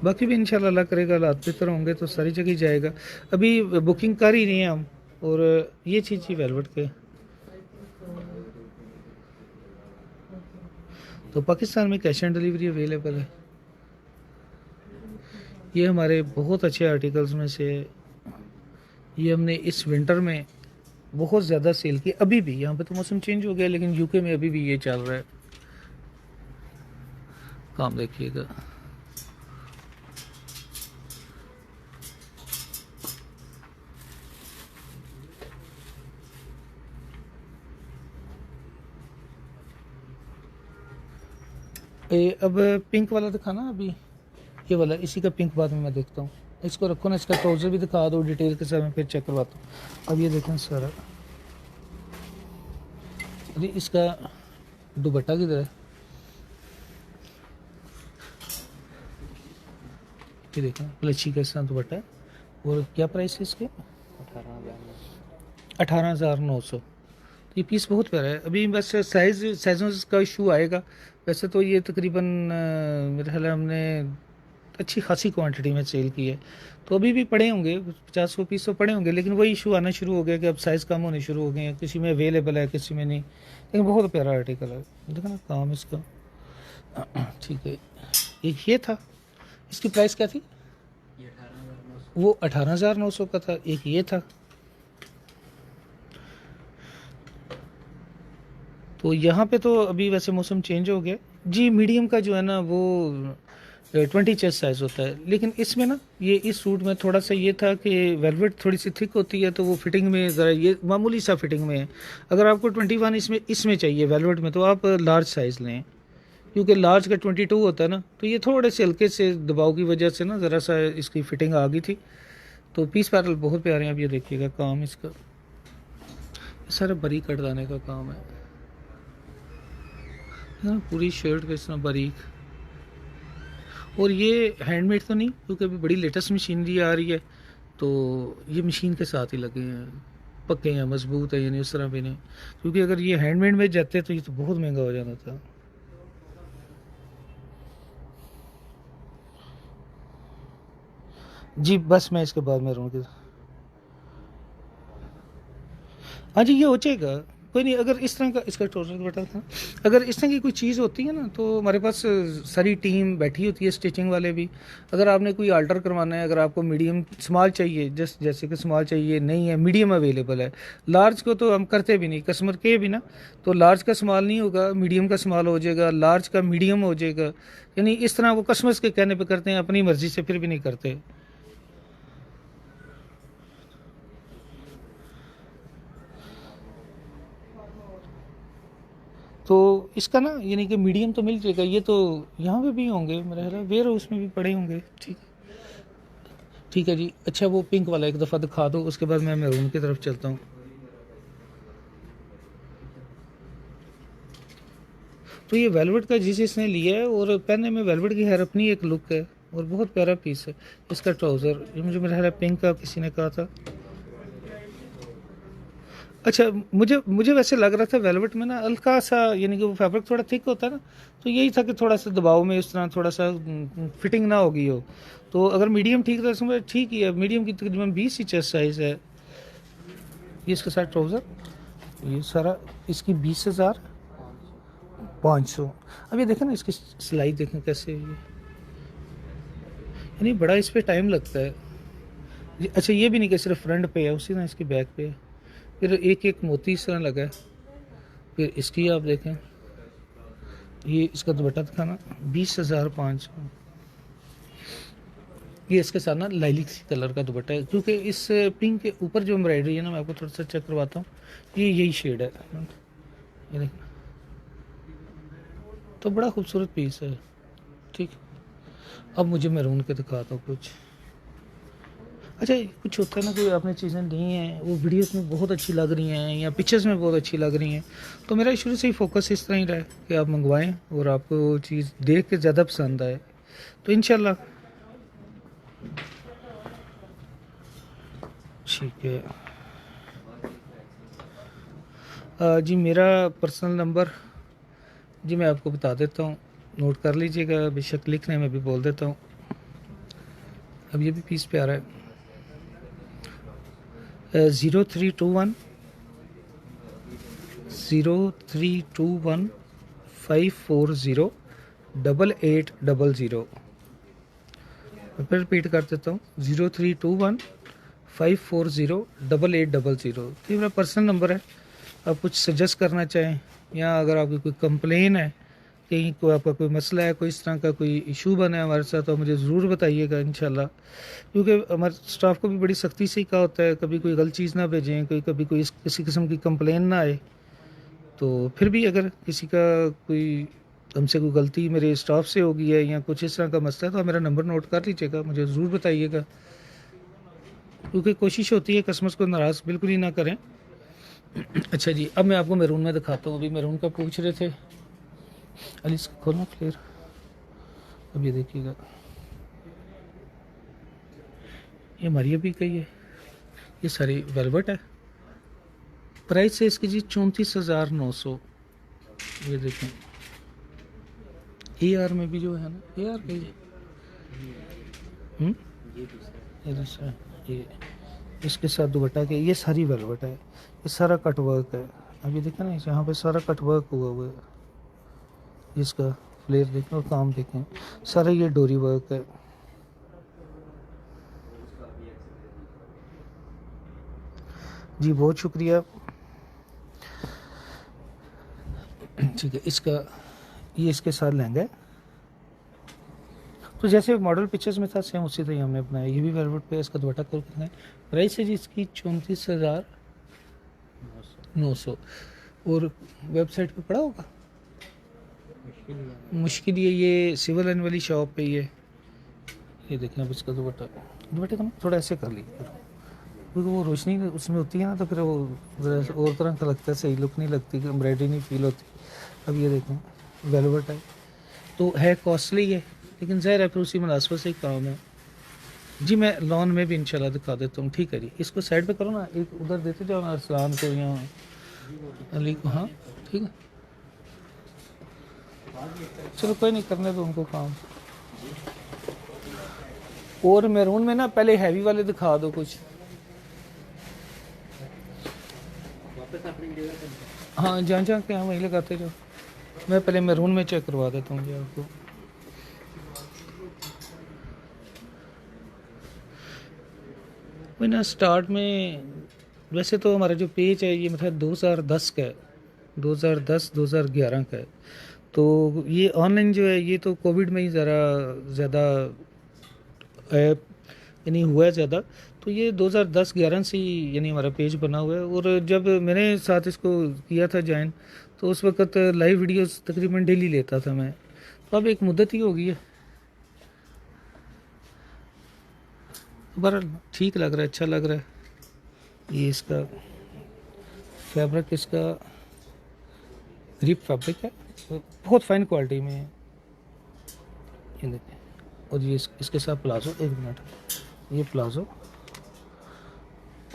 बाकी भी इंशाल्लाह अल्लाह करेगा हालात बेहतर होंगे तो सारी जगह जाएगा। अभी बुकिंग कर ही रहे हैं हम। और ये चीज़ ही वेलवेट के, तो पाकिस्तान में कैश ऑन डिलीवरी अवेलेबल है। ये हमारे बहुत अच्छे आर्टिकल्स में से, ये हमने इस विंटर में बहुत ज़्यादा सेल की। अभी भी यहाँ पे तो मौसम चेंज हो गया, लेकिन यूके में अभी भी ये चल रहा है। काम देखिएगा, अब पिंक वाला दिखाना अभी, ये वाला, इसी का पिंक बाद में मैं देखता हूँ। इसको रखो ना, इसका ट्राउज़र भी दिखा दो डिटेल के साथ, मैं फिर चेक करवाता हूँ। अब ये देखें सारा, अरे इसका दुपट्टा किधर है, ये देखें प्लची का साथ दुपट्टा है। और क्या प्राइस है इसके, 18,900। तो ये पीस बहुत प्यारा है। अभी बस साइज़ों का इशू आएगा। वैसे तो ये तकरीबन मेरे ख्याल हमने अच्छी खासी क्वांटिटी में सेल की है, तो अभी भी पड़े होंगे 50 पीस तो पड़े होंगे, लेकिन वही इशू आना शुरू हो गया कि अब साइज़ कम होने शुरू हो गए हैं। किसी में अवेलेबल है, किसी में नहीं, लेकिन बहुत प्यारा आर्टिकल है। देखो ना काम इसका ठीक है। एक ये था, इसकी प्राइस क्या थी, वो 18,900 का था। एक ये था, तो यहाँ पे तो अभी वैसे मौसम चेंज हो गया जी। मीडियम का जो है ना वो 20 चेस्ट साइज़ होता है, लेकिन इसमें ना ये इस सूट में थोड़ा सा ये था कि वेलवेट थोड़ी सी थिक होती है, तो वो फिटिंग में ज़रा ये मामूली सा फिटिंग में है। अगर आपको 21 इसमें इसमें चाहिए वेलवेट में, तो आप लार्ज साइज़ लें, क्योंकि लार्ज का 22 होता है ना, तो ये थोड़े से हल्के से दबाव की वजह से ना ज़रा सा इसकी फिटिंग आ गई थी। तो पीस पैरल बहुत प्यारे हैं। अब ये देखिएगा काम इसका, सारा बारीक कटदाने का काम है ना, पूरी शर्ट पे इस तरह बारीक। और ये हैंडमेड तो नहीं, क्योंकि अभी बड़ी लेटेस्ट मशीनरी आ रही है, तो ये मशीन के साथ ही लगे हैं, पक्के हैं, मजबूत है, यानी उस तरह भी नहीं। क्योंकि अगर ये हैंडमेड में जाते तो ये तो बहुत महंगा हो जाना था। जी बस मैं इसके बाद में रहूँगी। हाँ जी, ये हो जाएगा, कोई नहीं। अगर इस तरह का इसका ट्राउज़र दुपट्टा था, अगर इस तरह की कोई चीज़ होती है ना, तो हमारे पास सारी टीम बैठी होती है, स्टिचिंग वाले भी। अगर आपने कोई आल्टर करवाना है, अगर आपको मीडियम स्मॉल चाहिए, जैसे कि स्मॉल चाहिए नहीं है, मीडियम अवेलेबल है। लार्ज को तो हम करते भी नहीं, कस्टमर के भी ना, तो लार्ज का स्मॉल नहीं होगा, मीडियम का स्मॉल हो जाएगा, लार्ज का मीडियम हो जाएगा। यानी इस तरह वो कस्टमर्स के कहने पर करते हैं, अपनी मर्ज़ी से फिर भी नहीं करते। तो इसका ना यानी कि मीडियम तो मिल जाएगा। ये तो यहाँ पे भी होंगे, मेरा ख्याल है वेयर हाउस में भी पड़े होंगे। ठीक, ठीक है जी। अच्छा, वो पिंक वाला एक दफ़ा दिखा दो, उसके बाद मैं मैरून की तरफ चलता हूँ। तो ये वेलवेट का जिस इसने लिया है, और पहनने में वेलवेट की खैर अपनी एक लुक है, और बहुत प्यारा पीस है। इसका ट्राउज़र ये मुझे मेरा ख्याल है पिंक का किसी ने कहा था। अच्छा, मुझे मुझे वैसे लग रहा था वेलवेट में ना हल्का सा, यानी कि वो फैब्रिक थोड़ा थिक होता है ना, तो यही था कि थोड़ा सा दबाव में इस तरह थोड़ा सा फिटिंग ना होगी हो। तो अगर मीडियम ठीक था, इसमें ठीक ही है। मीडियम की तकरीबन 20 ही चेस्ट साइज़ है। ये इसके साथ ट्राउज़र, ये सारा इसकी 20,500। अब ये देखें ना, इसकी सिलाई देखें कैसे है ये, यानी बड़ा इस पर टाइम लगता है। अच्छा, ये भी नहीं कि सिर्फ फ्रंट पे है, उसी तरह इसकी बैक पे है, फिर एक एक मोती इस तरह लगा है। फिर इसकी आप देखें, ये इसका दुपट्टा दिखाना, 20,500। ये इसके साथ ना लाइलिक कलर का दुपट्टा है, क्योंकि इस पिंक के ऊपर जो एम्ब्रॉयडरी है ना, मैं आपको थोड़ा सा चेक करवाता हूँ, ये यही शेड है। ये देखना, तो बड़ा खूबसूरत पीस है। ठीक, अब मुझे मैरून के दिखाता हूँ कुछ। अच्छा, कुछ होता है ना, कोई आपने चीज़ें ली हैं, वो वीडियोस में बहुत अच्छी लग रही हैं या पिक्चर्स में बहुत अच्छी लग रही हैं, तो मेरा शुरू से ही फोकस इस तरह ही रहा है कि आप मंगवाएं और आपको वो चीज़ देख के ज़्यादा पसंद आए, तो इंशाल्लाह। ठीक है। जी मेरा पर्सनल नंबर जी मैं आपको बता देता हूँ, नोट कर लीजिएगा, बेशक लिखने में भी बोल देता हूँ। अब ये भी पीस प्यारा है। 0321 फिर रिपीट कर देता हूँ, 0321 540 8800। तो ये मेरा पर्सनल नंबर है। आप कुछ सजेस्ट करना चाहें, या अगर आपकी कोई कंप्लेन है, कहीं कोई आपका कोई मसला है, कोई इस तरह का कोई इशू बना है हमारे साथ, तो मुझे ज़रूर बताइएगा इंशाल्लाह। क्योंकि हमारे स्टाफ को भी बड़ी सख्ती से ही कहा होता है, कभी कोई गलत चीज़ ना भेजें, कभी कोई किसी किस्म की कंप्लेन ना आए। तो फिर भी अगर किसी का कोई हमसे कोई गलती मेरे स्टाफ से हो गई है या कुछ इस तरह का मसला है, तो आप मेरा नंबर नोट कर लीजिएगा, मुझे ज़रूर बताइएगा। क्योंकि कोशिश होती है कस्टमर्स को नाराज़ बिल्कुल ही ना करें। अच्छा जी, अब मैं आपको मैरून में दिखाता हूँ। अभी मैरून का पूछ रहे थे, अली इसको खोलना फ्लेयर। अब ये देखिएगा, ये हमारी अभी का ही है, ये सारी वेलवेट है। प्राइस है इसकी जी 34,900। ये देखें, ए आर में भी जो है ना, ए आर का ही ये दूसरा, ये इसके साथ दुपट्टा के, ये सारी वेलवेट है, ये सारा कट वर्क है। अब ये देखें ना, यहाँ पे सारा कट वर्क हुआ हुआ है। इसका फ्लेयर देखें और काम देखें, सारा ये डोरी वर्क है। जी बहुत शुक्रिया। ठीक है, इसका ये इसके साथ लहंगा है। तो जैसे मॉडल पिक्चर्स में था सेम उसी तरह ही हमने अपनाया। ये भी वेलवेट पे, इसका दुपट्टा कलर कितना है, प्राइस है जी इसकी 34,900। और वेबसाइट पे पड़ा होगा, मुश्किल ये सिविल लाइन वाली शॉप पे ही है। ये देखें अब इसका दुपट्टा, दुपट्टे का थोड़ा ऐसे कर लीजिए क्योंकि वो रोशनी उसमें होती है ना, तो फिर वो ज़रा और तरह का लगता है, सही लुक नहीं लगती, एम्ब्रॉयडरी नहीं फील होती। अब ये देखें वेलवेट है, तो है कॉस्टली है, लेकिन ज़ाहिर है फिर उसी मुनासबत से ही काम है जी। मैं लॉन में भी इंशाल्लाह दिखा देता हूँ। ठीक है जी, इसको साइड पे करो ना, एक उधर देते जाओ ना अरसलान को या अली को। हाँ ठीक है, चलो कोई नहीं, करने दो उनको काम। और मैरून में ना पहले हैवी वाले दिखा दो कुछ। हाँ जहाँ जहाँ के, हाँ वहीं लगाते जाओ। मैं पहले मैरून में चेक करवा देता हूँ जी आपको। वही ना स्टार्ट में, वैसे तो हमारा जो पेज है ये मतलब 2010 का है, 2010-2011 का है। तो ये ऑनलाइन जो है ये तो कोविड में ही ज़रा ज़्यादा ऐप यानी हुआ है ज़्यादा। तो ये 2010-11 से ही यानी हमारा पेज बना हुआ है। और जब मैंने साथ इसको किया था ज्वाइन, तो उस वक़्त लाइव वीडियोस तकरीबन डेली लेता था मैं। तो अब एक मुद्दत ही हो गई है, बहरहाल ठीक लग रहा है, अच्छा लग रहा है। ये इसका फैब्रिक, इसका रिप फैब्रिक है, बहुत फाइन क्वालिटी में है, ये देखें। और ये इसके साथ प्लाजो, एक मिनट, ये प्लाजो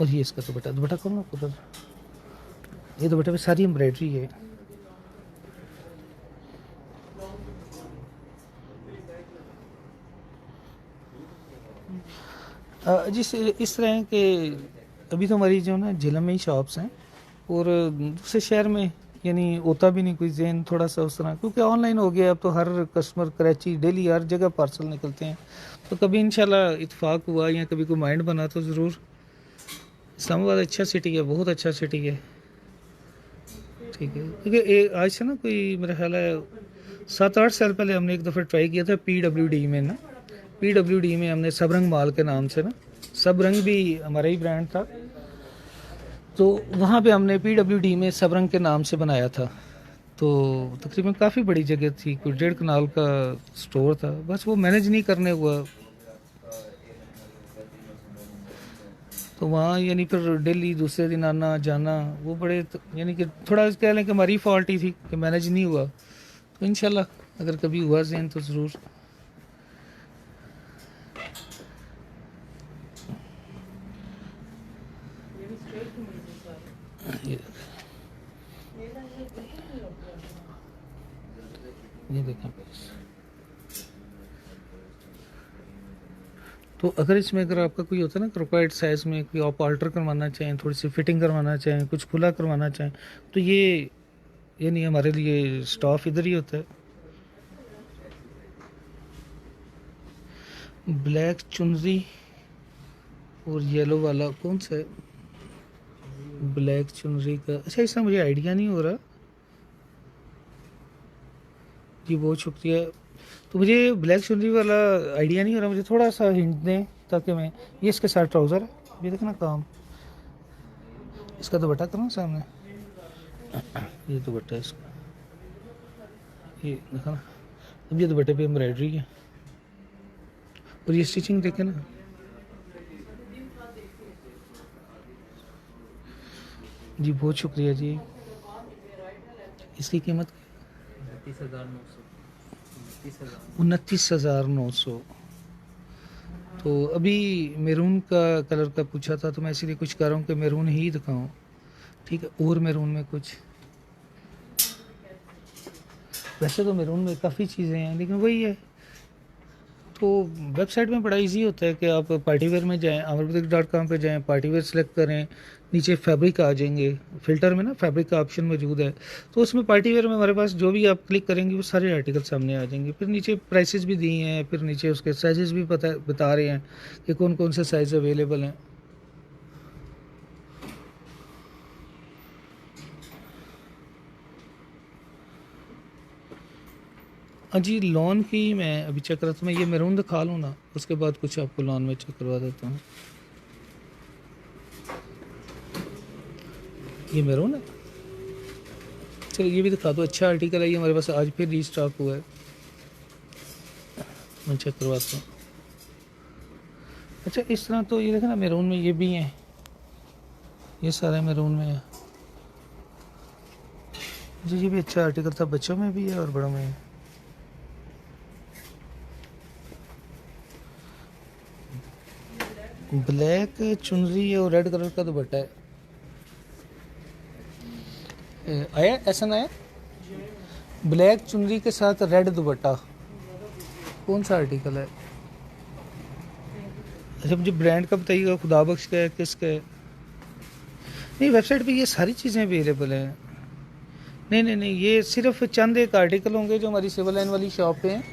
और ये इसका दुपट्टा, दुपट्टा कौन ना पूरा, ये दुपट्टे पे सारी एम्ब्रॉयडरी है। जिस इस तरह के अभी तो हमारी जो ना झेलम में ही शॉप्स हैं, और दूसरे शहर में यानी होता भी नहीं कोई जहन थोड़ा सा उस तरह, क्योंकि ऑनलाइन हो गया अब तो। हर कस्टमर कराची डेली हर जगह पार्सल निकलते हैं। तो कभी इंशाल्लाह इत्तेफाक हुआ या कभी कोई माइंड बना तो ज़रूर। इस्लामाबाद अच्छा सिटी है, बहुत अच्छा सिटी है। ठीक है, क्योंकि आज से ना कोई मेरा ख्याल है 7-8 साल पहले हमने एक दफ़ा ट्राई किया था PWD में ना, PWD में हमने सबरंग माल के नाम से ना, सबरंग भी हमारा ही ब्रांड था, तो वहाँ पे हमने PWD में सबरंग के नाम से बनाया था। तो तकरीबन काफ़ी बड़ी जगह थी, कोई 1.5 कनाल का स्टोर था, बस वो मैनेज नहीं करने हुआ। तो वहाँ यानी फिर डेली दूसरे दिन आना जाना, वो बड़े यानी कि थोड़ा कह लें कि हमारी फॉल्ट ही थी कि मैनेज नहीं हुआ। तो इंशाल्लाह अगर कभी हुआ जहन तो ज़रूर। ये देखें, तो अगर इसमें अगर आपका कोई होता है ना रिक्वायर्ड साइज़ में कोई आप ऑल्टर करवाना चाहें, थोड़ी सी फिटिंग करवाना चाहें, कुछ खुला करवाना चाहें, तो ये नहीं, हमारे लिए स्टाफ इधर ही होता है। ब्लैक चुनरी और येलो वाला कौन सा है, ब्लैक चुनरी का, अच्छा इसका मुझे आइडिया नहीं हो रहा जी, बहुत शुक्रिया। तो मुझे ब्लैक चुनरी वाला आइडिया नहीं हो रहा, मुझे थोड़ा सा हिंट दें ताकि मैं, ये इसके साथ ट्राउज़र है, ये देखना काम, इसका दुपट्टा करूँ सामने, ये दुपट्टा इसका, ये देखा ना, अब ये दुपट्टे पे एम्ब्रॉयडरी है और ये स्टिचिंग देखे ना। जी बहुत शुक्रिया जी। इसकी कीमत 29,900। तो अभी मैरून का कलर का पूछा था, तो मैं इसीलिए कुछ कर रहा हूँ कि मैरून ही दिखाऊँ। ठीक है, और मैरून में कुछ, वैसे तो मैरून में काफ़ी चीज़ें हैं, लेकिन वही है, तो वेबसाइट में बड़ा इजी होता है कि आप पार्टीवेयर में जाएं, amarbutik.com पे जाएं, पार्टीवेयर सेलेक्ट करें, नीचे फैब्रिक आ जाएंगे, फ़िल्टर में ना फैब्रिक का ऑप्शन मौजूद है, तो उसमें पार्टीवेयर में हमारे पास जो भी आप क्लिक करेंगे वो सारे आर्टिकल सामने आ जाएंगे। फिर नीचे प्राइसेस भी दिए हैं, फिर नीचे उसके साइजेस भी बता रहे हैं कि कौन कौन से साइज़ अवेलेबल हैं। जी लॉन की मैं अभी चेक कर रहा था, मैं ये मैरून दिखा लूँ ना, उसके बाद कुछ आपको लॉन में चेक करवा देता हूँ। ये मैरून है, चलो ये भी दिखा दो। अच्छा आर्टिकल है ये, हमारे पास आज फिर रीस्टॉक हुआ है, मैं चेक करवाता हूँ। अच्छा इस तरह तो ये देखो ना, मैरून में ये भी हैं, ये सारे मैरून में है जी। ये भी अच्छा आर्टिकल था, बच्चों में भी है और बड़ों में है। ब्लैक चुनरी है और रेड कलर का दुपट्टा है। आया ऐसा ना है, ब्लैक चुनरी के साथ रेड दुपट्टा, कौन सा आर्टिकल है? अच्छा मुझे ब्रांड का बताइएगा, खुदाबख्श का है किसका है? नहीं वेबसाइट पे ये सारी चीज़ें अवेलेबल हैं। नहीं नहीं नहीं, ये सिर्फ चंद एक आर्टिकल होंगे जो हमारी सिविल लाइन वाली शॉप पे हैं।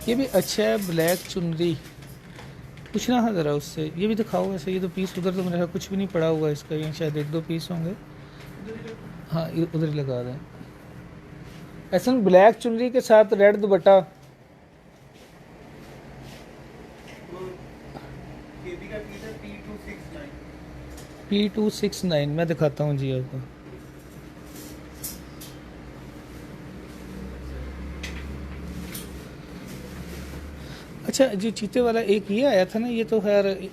ये भी अच्छा है, ब्लैक चुनरी, पूछना है ज़रा उससे, ये भी दिखाओ ऐसे। ये तो पीस उधर तो मेरे कुछ भी नहीं पड़ा हुआ इसका, ये शायद एक दो पीस होंगे। हाँ ये उधर ही लगा दें। ऐसा ब्लैक चुनरी के साथ रेड दुपट्टा, P269 मैं दिखाता हूँ जी आपको। अच्छा जो चीते वाला एक ये आया था ना, ये तो खैर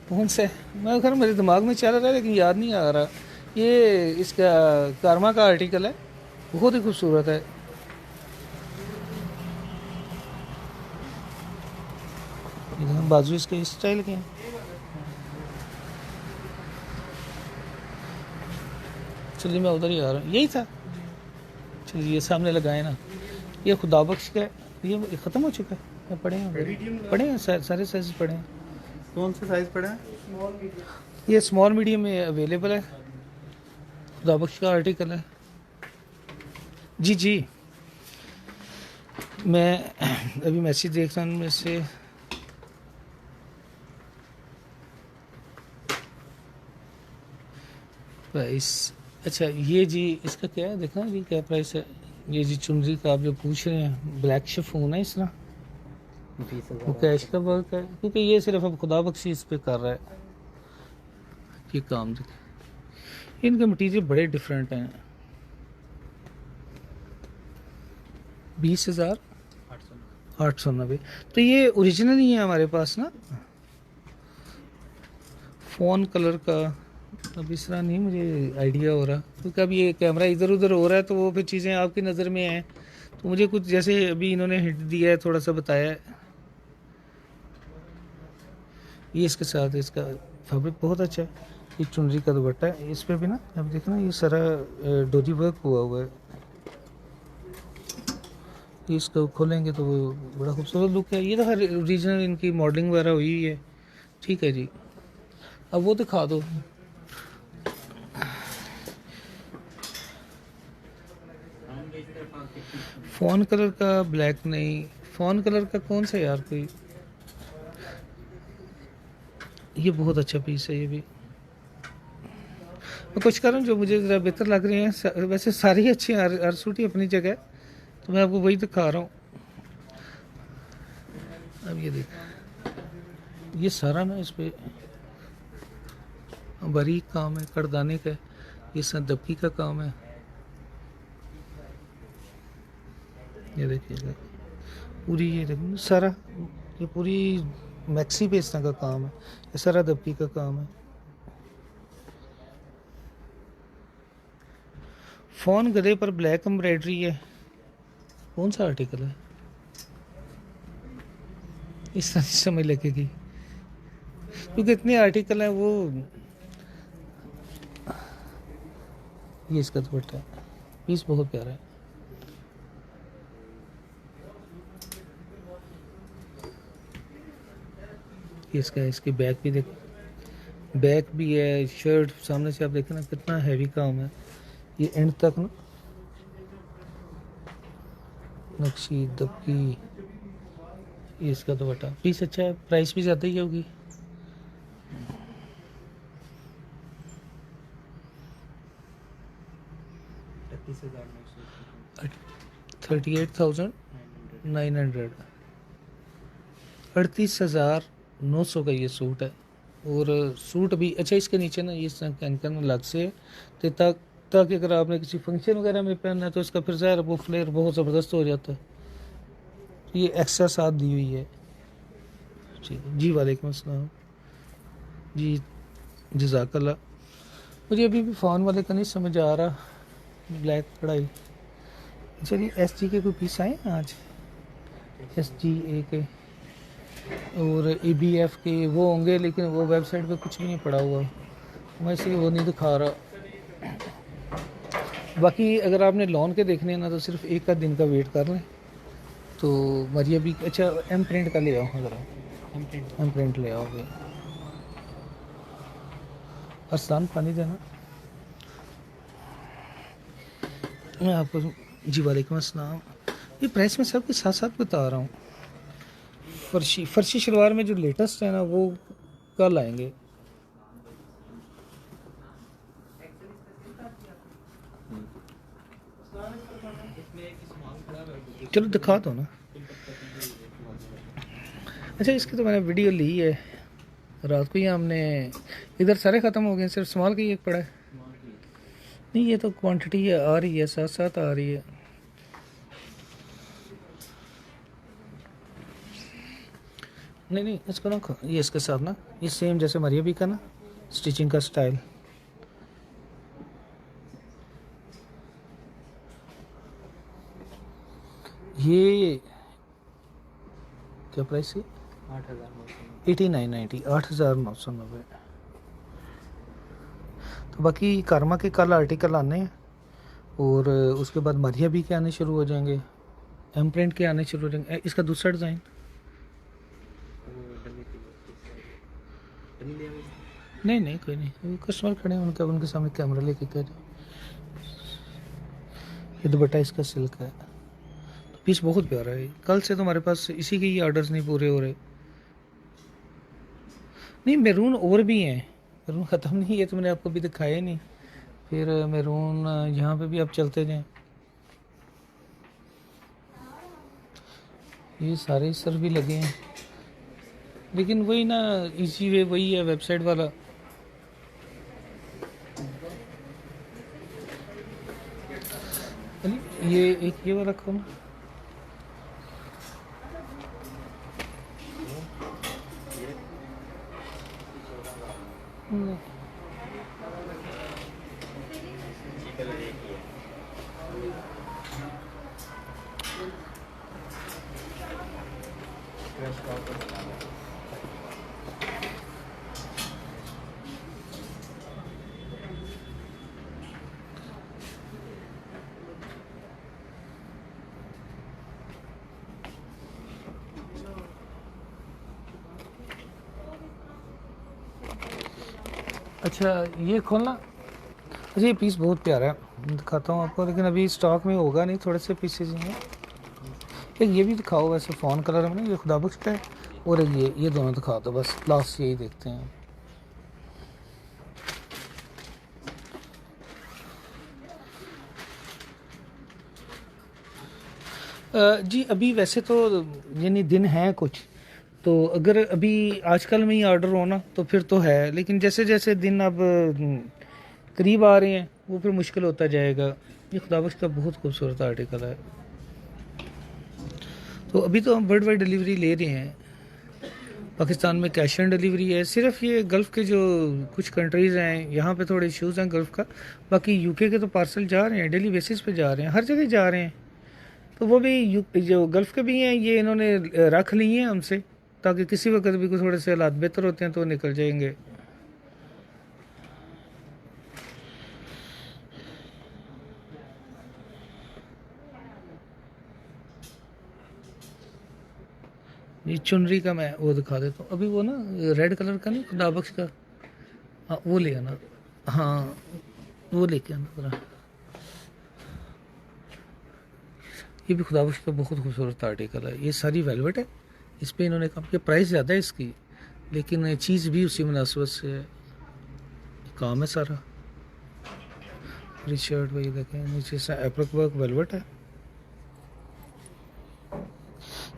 कौन सा है, मैं खैर मेरे दिमाग में चल रहा है लेकिन याद नहीं आ रहा। ये इसका कारमा का आर्टिकल है, बहुत ही खूबसूरत है। बाजू इसके इस स्टाइल के हैं। चलिए मैं उधर ही आ रहा हूँ, यही था। चलिए ये सामने लगाए ना, ये खुदाबख्श का है, ये ख़त्म हो चुका है। पढ़े हैं, पढ़े हैं, सारे साइज पढ़े हैं। कौन से साइज पड़े हैं? ये स्मॉल मीडियम में अवेलेबल है, खुदाबख्श का आर्टिकल है जी जी। मैं अभी मैसेज देख रहा हूँ में से, प्राइस। अच्छा ये जी इसका क्या है, देखना जी क्या प्राइस है। ये जी चुनरी का आप जो पूछ रहे हैं, ब्लैक शिफॉन है इस तरह, वो कैश का वर्क है, क्योंकि ये सिर्फ अब खुदा बख्शी इस पे कर रहा है ये काम। देखिए इनके मटीरियल बड़े डिफरेंट हैं। 20,890। तो ये ओरिजिनल ही है हमारे पास ना, फ़ोन कलर का। अब इस तरह नहीं मुझे आइडिया हो रहा, क्योंकि अब ये कैमरा इधर उधर हो रहा है तो वो फिर चीज़ें आपकी नज़र में हैं। तो मुझे कुछ जैसे अभी इन्होंने हिंट दिया है, थोड़ा सा बताया है। ये इसके साथ इसका फैब्रिक बहुत अच्छा है, ये चुनरी का दुपट्टा है। इस पर भी ना अब देखना ये सारा डोरी वर्क हुआ हुआ है। ये इसको खोलेंगे तो वो बड़ा खूबसूरत लुक है। ये तो हर ओरिजिनल इनकी मॉडलिंग वगैरह हुई है। ठीक है जी, अब वो दिखा दो। फ़ोन कलर का ब्लैक नहीं, फ़ोन कलर का कौन सा यार कोई, ये बहुत अच्छा पीस है ये भी। मैं कुछ करूँ जो मुझे ज़रा बेहतर लग रहे हैं, वैसे सारी अच्छी हैं, हर सूटी अपनी जगह, तो मैं आपको वही दिखा रहा हूँ। अब ये देख, ये सारा ना इस पर बारीक काम है, करदाने का, ये संदबकी का काम है। ये देखिएगा पूरी, ये देखो सारा, ये पूरी मैक्सी पे इस तरह का काम है, ये सारा दबकी का काम है। फ़ोन गले पर ब्लैक एम्ब्रॉयडरी है, कौन सा आर्टिकल है? इस तरह से समझ लगेगी, क्योंकि इतने आर्टिकल हैं वो। ये इसका दुपट्टा है, पीस बहुत प्यारा है। ये इसका, इसकी बैक भी देखो, बैक भी है, शर्ट सामने से आप देखें ना कितना हैवी काम है। ये एंड तक ना नक्शी दबकी, ये इसका दुपट्टा, पीस अच्छा है, प्राइस भी ज़्यादा ही होगी। 38,900, 38,900 का ये सूट है। और सूट भी अच्छा, इसके नीचे ना ये कैन अलग से है ताकि अगर आपने किसी फंक्शन वगैरह में पहनना है तो इसका फिर ज़ाहिर वो फ्लेयर बहुत ज़बरदस्त हो जाता है। ये एक्स्ट्रा साथ दी हुई है जी। वालेकुम अस्सलाम जी, जज़ाकल्लाह। मुझे अभी भी फ़ोन वाले का नहीं समझ आ रहा, ब्लैक कढ़ाई। चलिए SG के कोई पीस आए हैं आज, SGA के और ABF के वो होंगे, लेकिन वो वेबसाइट पे कुछ भी नहीं पड़ा हुआ, मैं इसलिए वो नहीं दिखा रहा। बाकी अगर आपने लॉन के देखने हैं ना तो सिर्फ एक आध दिन का वेट कर लें। तो मरिया भी अच्छा, M प्रिंट का ले आओ, ज़रा M प्रिंट ले आओगे। अरसान पानी देना। मैं आपको जी वालेकुम अस्सलाम, ये प्राइस में सबके साथ साथ बता रहा हूँ। फर्शी शलवार में जो लेटेस्ट है ना वो कल आएंगे। चलो दिखा दो ना। अच्छा, इसकी तो मैंने वीडियो ली है रात को ही, हमने इधर सारे ख़त्म हो गए, सिर्फ स्मॉल का ही एक पड़ा है। नहीं, ये तो क्वांटिटी है, आ रही है, साथ साथ आ रही है। नहीं, इसको ना ये इसके साथ ना ये सेम जैसे मरिया भी का ना स्टिचिंग का स्टाइल। ये क्या प्राइस है? 8990, 8,990। तो बाकी कारमा के कल आर्टिकल आने हैं और उसके बाद मरिया भी के आने शुरू हो जाएंगे, M प्रिंट के आने शुरू हो जाएंगे। इसका दूसरा डिज़ाइन नहीं कोई नहीं, वो कस्टमर खड़े हैं, उनके सामने कैमरा लेके कह रहे। ये दुपट्टा इसका सिल्क है, तो पीस बहुत प्यारा है। कल से तो हमारे पास इसी के ही ऑर्डर्स नहीं पूरे हो रहे। नहीं, मैरून और भी हैं, मैरून ख़त्म नहीं है, तो मैंने आपको अभी दिखाया नहीं। फिर मैरून यहाँ पे भी आप चलते जाएं, ये सारे सर भी लगे हैं, लेकिन वही ना इजी वे वही है वेबसाइट वाला। ये एक ये वाला रखो ना। अच्छा, ये खोलना। अच्छा, ये पीस बहुत प्यारा है, दिखाता हूँ आपको, लेकिन अभी स्टॉक में होगा नहीं, थोड़े से पीसेज हैं। एक ये भी दिखाओ वैसे फ़ोन कलर में ना, ये खुदाबख्श का है, और एक ये दोनों दिखा दो बस, लास्ट यही देखते हैं। जी अभी वैसे तो यानी दिन हैं कुछ, तो अगर अभी आजकल में ही ऑर्डर हो ना तो फिर तो है, लेकिन जैसे जैसे दिन अब करीब आ रहे हैं वो फिर मुश्किल होता जाएगा। ये खुदाबख्श का बहुत खूबसूरत आर्टिकल है। तो अभी तो हम वर्ल्ड वाइड डिलीवरी ले रहे हैं, पाकिस्तान में कैश ऑन डिलीवरी है। सिर्फ ये गल्फ़ के जो कुछ कंट्रीज़ हैं यहाँ पे थोड़े इश्यूज़ हैं गल्फ़ का, बाकी UK के तो पार्सल जा रहे हैं, डेली बेसिस पे जा रहे हैं, हर जगह जा रहे हैं। तो वो भी जो गल्फ़ के भी हैं ये इन्होंने रख लिए हैं हमसे, ताकि किसी वक्त भी कोई थोड़े से हालात बेहतर होते हैं तो निकल जाएंगे। ये चुनरी का मैं वो दिखा देता हूँ अभी, वो ना रेड कलर का नहीं खुदाबख्श का, हाँ वो ले आना, हाँ वो लेके आना ज़रा। ये भी खुदाबख्श का बहुत खूबसूरत आर्टिकल है, ये सारी वेलवेट है, इस पर इन्होंने कहा कि प्राइस ज़्यादा है इसकी, लेकिन चीज़ भी उसी मुनासिबत से है, काम है सारा। शर्ट वही देखें, नीचे से एप्रिक वर्क वेलवेट है,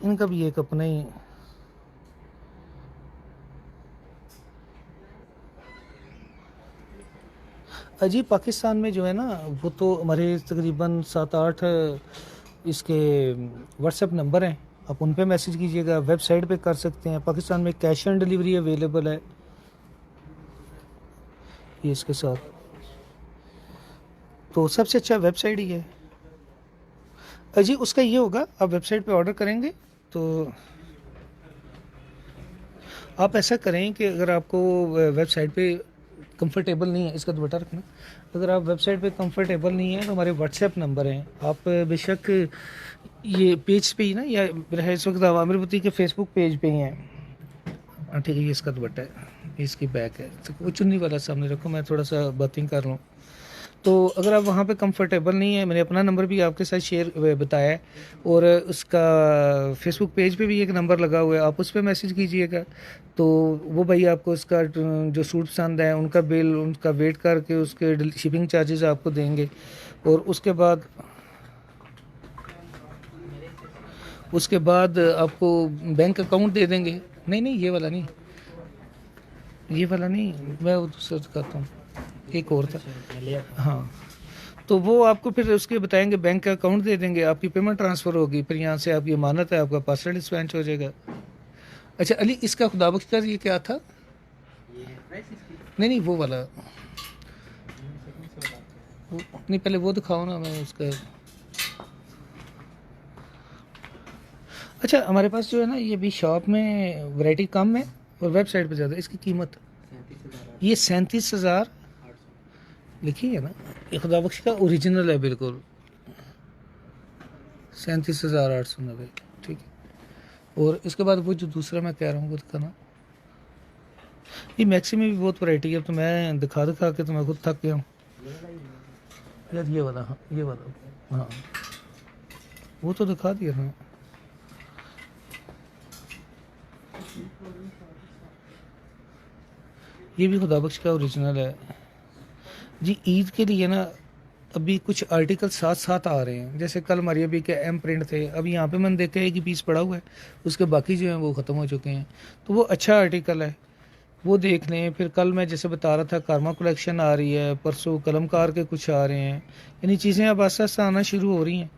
इनका भी एक अपना ही अजी पाकिस्तान में जो है ना, वो तो हमारे तकरीबन 7-8 इसके व्हाट्सएप नंबर हैं, आप उन पे मैसेज कीजिएगा, वेबसाइट पे कर सकते हैं। पाकिस्तान में कैश ऑन डिलीवरी अवेलेबल है ये इसके साथ, तो सबसे अच्छा वेबसाइट ही है अजी। उसका ये होगा, आप वेबसाइट पे ऑर्डर करेंगे तो आप ऐसा करें कि अगर आपको वेबसाइट पे कंफर्टेबल नहीं है, इसका दुपट्टा रखना, अगर आप वेबसाइट पे कंफर्टेबल नहीं है तो हमारे व्हाट्सएप नंबर हैं, आप बेशक ये पेज पे ही ना, या मेरा इस वक्त आमिर बुटीक के फेसबुक पेज पे ही हैं। ठीक है, ये इसका दुपट्टा है, ये इसकी बैक है, तो वो चुन्नी वाला सामने रखो, मैं थोड़ा सा बातिंग कर लूँ। तो अगर आप वहाँ पे कंफर्टेबल नहीं है, मैंने अपना नंबर भी आपके साथ शेयर बताया है, और उसका फेसबुक पेज पे भी एक नंबर लगा हुआ है, आप उस पर मैसेज कीजिएगा, तो वो भाई आपको उसका जो सूट पसंद है उनका बिल, उनका वेट करके उसके शिपिंग चार्जेस आपको देंगे, और उसके बाद आपको बैंक अकाउंट दे देंगे। नहीं नहीं, ये वाला नहीं, ये वाला नहीं, मैं वो दूसरा करता हूँ, एक और था। हाँ, तो वो आपको फिर उसके बताएंगे, बैंक का अकाउंट दे देंगे, आपकी पेमेंट ट्रांसफ़र होगी, फिर यहाँ से आपकी अमानत है, आपका पासवर्ड डिस्पैच हो जाएगा। अच्छा अली, इसका खुदाबख्श का ये क्या था? नहीं नहीं, वो वाला नहीं, पहले वो दिखाओ ना, मैं उसका। अच्छा, हमारे पास जो है ना, ये भी शॉप में वैरायटी कम है और वेबसाइट पे ज़्यादा। इसकी कीमत ये 37,000 लिखी है ना, ये खुदाबख्श का ओरिजिनल है बिल्कुल, 37,890, ठीक है। और इसके बाद वो जो दूसरा मैं कह रहा हूँ वो दिखाना, ये मैक्सी में भी बहुत वैरायटी है, तो मैं दिखा के तो मैं खुद थक गया हूँ यार। ये वाला, हाँ ये वाला, हाँ वो तो दिखा दिया था। ये भी खुदाबख्श का ओरिजिनल है जी। ईद के लिए ना अभी कुछ आर्टिकल साथ साथ आ रहे हैं, जैसे कल हमारी अभी के एम प्रिंट थे, अभी यहाँ पे मैंने देखा है कि पीस पड़ा हुआ है, उसके बाकी जो हैं वो ख़त्म हो चुके हैं, तो वो अच्छा आर्टिकल है, वो देख लें। फिर कल मैं जैसे बता रहा था, कारमा कलेक्शन आ रही है, परसों कलमकार के कुछ आ रहे हैं, यानी चीज़ें अब आस्ता आस्ता आना शुरू हो रही हैं।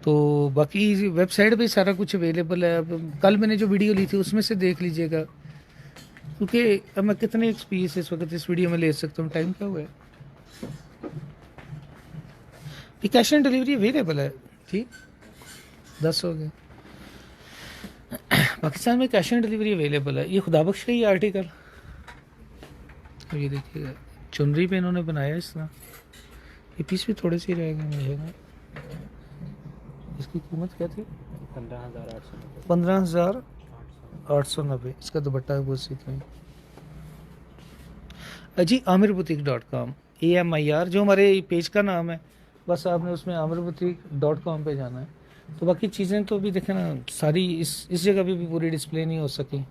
तो बाकी वेबसाइट पे सारा कुछ अवेलेबल है। अब कल मैंने जो वीडियो ली थी उसमें से देख लीजिएगा, क्योंकि अब मैं कितने पीस इस वक्त इस वीडियो में ले सकता हूँ, टाइम क्या हुआ है। ये कैश ऑन डिलीवरी अवेलेबल है, ठीक 10 हो गए। पाकिस्तान में कैश ऑन डिलीवरी अवेलेबल है। ये खुदाबख्श का ही आर्टिकल, ये देखिएगा चुनरी पे इन्होंने बनाया इस तरह, ये पीस भी थोड़े से रहेगा मुझे ना। इसकी कीमत क्या थी? 15,890। इसका दुपट्टा है वो सीख में अजी। amirbutik.com, AMIR जो हमारे पेज का नाम है, बस आपने उसमें amirbutik.com पे जाना है। तो बाकी चीज़ें तो भी देखें ना, सारी इस जगह पे भी पूरी डिस्प्ले नहीं हो सकी।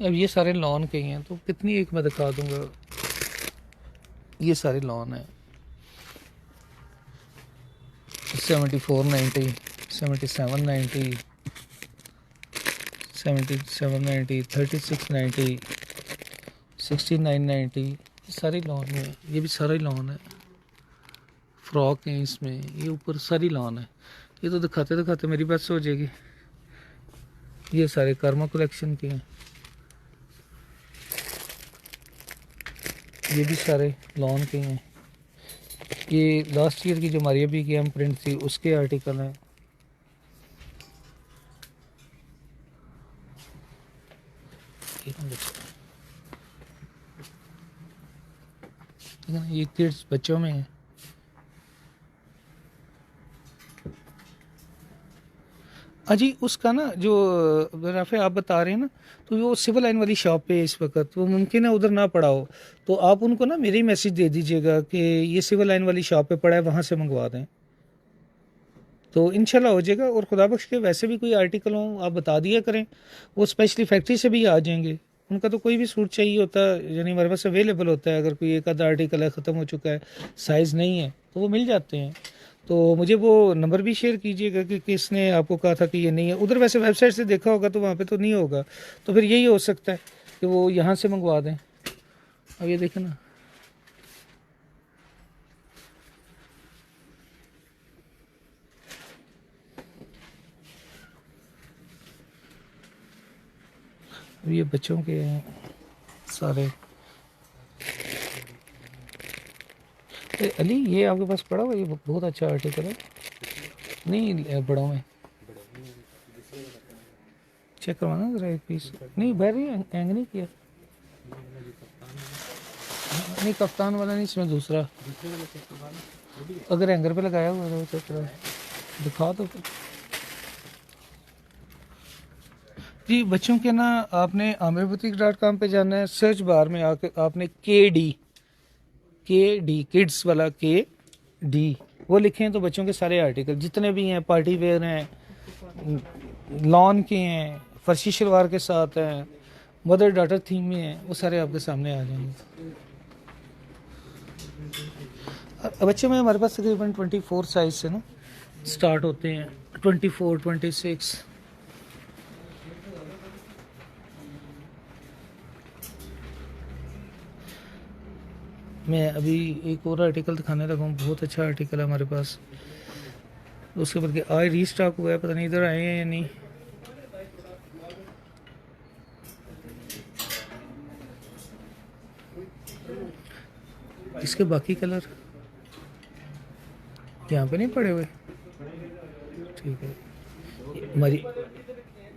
अब ये सारे लॉन के ही हैं, तो कितनी एक मैं दिखा दूंगा। ये सारे लॉन है, 7490, 7790, 7790, 3690, 6990, ये सारी लॉन है। ये भी सारा ही लॉन है, फ्रॉक है इसमें, ये ऊपर सारी लॉन है। ये तो दिखाते दिखाते मेरी बस हो जाएगी। ये सारे कर्मा कलेक्शन के हैं, ये भी सारे लॉन के हैं। ये लास्ट ईयर की जो हमारी अभी की एम प्रिंट थी उसके आर्टिकल हैं। ये किड्स बच्चों में है। अजी उसका ना जो राफे आप बता रहे हैं ना, तो वो सिविल लाइन वाली शॉप पे है इस वक्त, वो मुमकिन है उधर ना पड़ा हो, तो आप उनको ना मेरी मैसेज दे दीजिएगा कि ये सिविल लाइन वाली शॉप पे पड़ा है, वहाँ से मंगवा दें, तो इंशाल्लाह हो जाएगा। और खुदाबख्श के वैसे भी कोई आर्टिकल हो आप बता दिया करें, वो स्पेशली फैक्ट्री से भी आ जाएंगे, उनका तो कोई भी सूट चाहिए होता है, यानी हमारे पास अवेलेबल होता है। अगर कोई एक आधा आर्टिकल है, ख़त्म हो चुका है, साइज़ नहीं है, तो वो मिल जाते हैं। तो मुझे वो नंबर भी शेयर कीजिएगा कि किसने आपको कहा था कि ये नहीं है। उधर वैसे वेबसाइट से देखा होगा तो वहाँ पे तो नहीं होगा, तो फिर यही हो सकता है कि वो यहाँ से मंगवा दें। अब ये देखें ना, अब ये बच्चों के हैं सारे। अली ये आपके पास पड़ा हुआ, ये बहुत अच्छा आर्टिकल है। नहीं बड़ों में चेक करवाना ज़रा एक पीस। नहीं बैरी हैंग नहीं किया, नहीं कप्तान वाला नहीं, इसमें दूसरा। अगर हैंगर पे लगाया हुआ है तो चेक करा दिखा दो। जी बच्चों के ना, आपने amirbutik.com पे जाना है। सर्च बार में आके आपने के डी किड्स वाला KD वो लिखें तो बच्चों के सारे आर्टिकल जितने भी हैं, पार्टी वेयर हैं, लॉन के हैं, फर्शी शलवार के साथ हैं, मदर डॉटर थीम में हैं, वो सारे आपके सामने आ जाएंगे। बच्चे में हमारे पास तकरीबन 24 साइज से ना स्टार्ट होते हैं, 24, 26। मैं अभी एक और आर्टिकल दिखाने लगा हूँ, बहुत अच्छा आर्टिकल है हमारे पास। उसके बाद आज रीस्टॉक हुआ है, पता नहीं इधर आए हैं या नहीं। इसके बाकी कलर यहाँ पे नहीं पड़े हुए, ठीक है।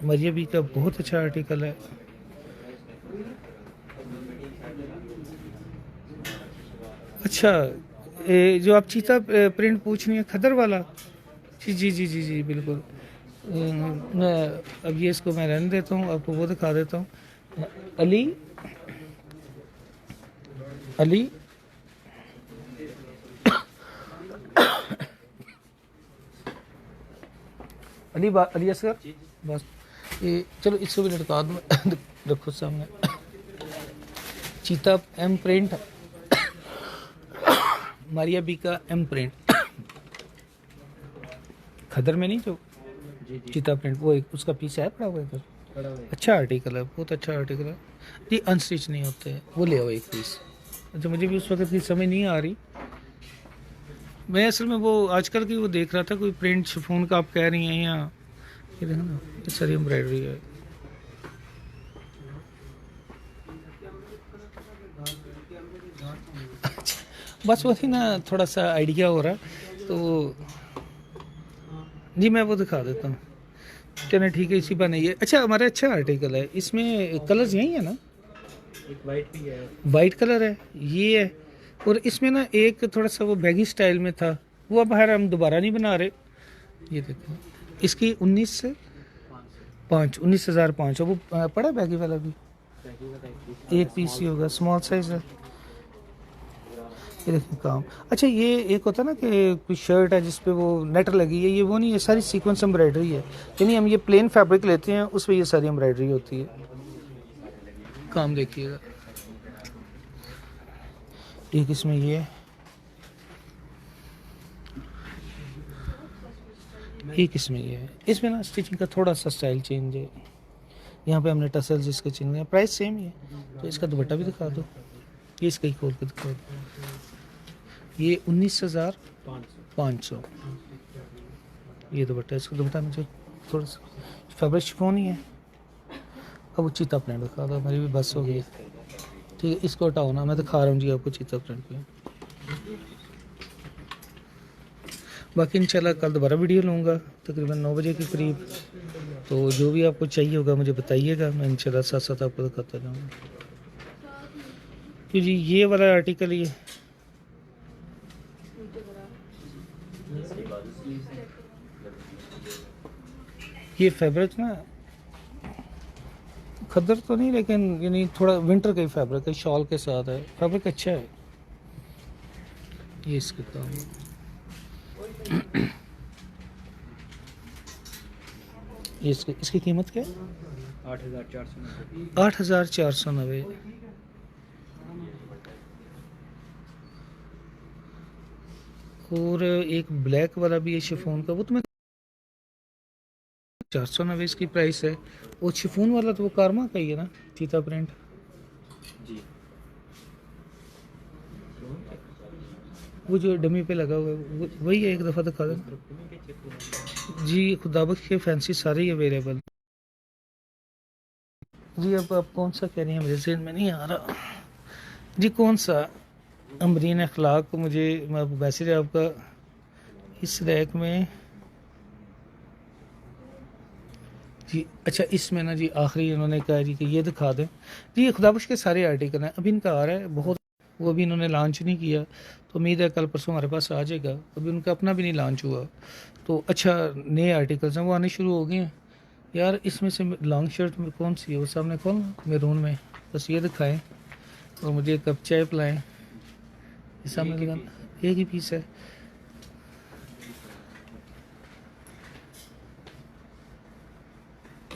मरिया बी का बहुत अच्छा आर्टिकल है। अच्छा, जो आप चीता प्रिंट पूछ रही है, खदर वाला, जी जी जी जी जी बिल्कुल। मैं अब ये इसको मैं रहने देता हूँ, आपको वो दिखा देता हूँ। अली अली अली असगर, बस ये चलो इसको भी लटका दूँ रखो सामने। चीता M प्रिंट, मारिया बी का M प्रिंट, खदर में नहीं जो चीता प्रिंट, वो एक उसका पीस है पड़ा हुआ इधर। अच्छा आर्टिकल है, बहुत अच्छा आर्टिकल है जी। अनस्टिच नहीं होते हैं, वो ले आओ एक पीस। अच्छा, मुझे भी उस वक्त की समझ नहीं आ रही। मैं असल में वो आजकल की वो देख रहा था, कोई प्रिंट शिफॉन का आप कह रही हैं, या ये देखो ना, ये सारी एम्ब्रॉयडरी है। बस वही ना, थोड़ा सा आइडिया हो रहा है तो जी मैं वो दिखा देता हूँ। चलो ठीक है, इसी पर नहीं है। अच्छा, हमारा अच्छा आर्टिकल है, इसमें कलर्स यही है ना, एक वाइट भी है, वाइट कलर है, ये है। और इसमें ना एक थोड़ा सा वो बैगी स्टाइल में था, वो अब बाहर हम दोबारा नहीं बना रहे। ये देखो, इसकी 19,500 वो पड़ा बैगी वाला भी, एक पीस ही होगा, स्मॉल साइज है। ये देखिए काम। अच्छा, ये एक होता है ना कि कोई शर्ट है जिसपे वो नेट लगी है, ये वो नहीं है, सारी सीक्वेंस एम्ब्रॉयडरी है। यानी हम ये प्लेन फैब्रिक लेते हैं, उस पर ये सारी एम्ब्रॉयडरी होती है। काम देखिएगा, एक इसमें ये है, एक इसमें ये है। इसमें ना स्टिचिंग का थोड़ा सा स्टाइल चेंज है। यहाँ पे हमने टसल्स इसके चिन्ह हैं, प्राइस सेम ही है। तो इसका दुपट्टा भी दिखा दो, ये इसका ही खोल के दिखा दो। ये 19,500 ये दुपट्टा। इसका दुपट्टा मुझे थोड़ा सा फैब्रिक शिफॉन ही है। अब वो चीता प्रिंट दिखा दो, मेरी भी बस हो गई है। ठीक है, इसको हटाओ ना, मैं दिखा रहा हूँ जी आपको चीता प्रिंट पे। बाकी इंशाल्लाह कल दोबारा वीडियो लूँगा तकरीबन 9 बजे के करीब। तो जो भी आपको चाहिए होगा मुझे बताइएगा, मैं इंशाल्लाह साथ साथ आपको दिखाता जाऊँगा। तो जी ये वाला आर्टिकल, ये फैब्रिक ना खद्दर तो नहीं, लेकिन यानी थोड़ा विंटर का ही फैब्रिक है, शॉल के साथ है, फैब्रिक अच्छा है। ये इसके काम ये इसकी कीमत क्या है? 8,490। 8,490। और एक ब्लैक वाला भी है शिफोन का, वो तो मैं 490 इसकी प्राइस है। वो शिफोन वाला तो वो कारमा का ही है ना, चीता प्रिंट। जी। वो जो डमी पे लगा हुआ है वही है, एक दफ़ा दिखा देना जी। खुदाबख्श के फैंसी सारे ही अवेलेबल जी। अब आप कौन सा कह रही हैं, मेरे जहन में नहीं आ रहा जी। कौन सा अमरीन अखलाक, मुझे मैसेज आपका इस रैक में जी। अच्छा, इसमें ना जी आखिरी इन्होंने कहा जी कि ये दिखा दें जी। ये खुदाबख्श के सारे आर्टिकल हैं, अभी इनका आ रहा है बहुत, वो अभी इन्होंने लॉन्च नहीं किया, तो उम्मीद है कल परसों हमारे पास आ जाएगा। अभी उनका अपना भी नहीं लॉन्च हुआ, तो अच्छा नए आर्टिकल्स हैं वो आने शुरू हो गए हैं यार। इसमें से लॉन्ग शर्ट में कौन सी है, वो सामने खोल मैरून में, बस ये दिखाएं और मुझे एक कप चाय पिलाएं। ये सामने दुकान, एक ही पीस है।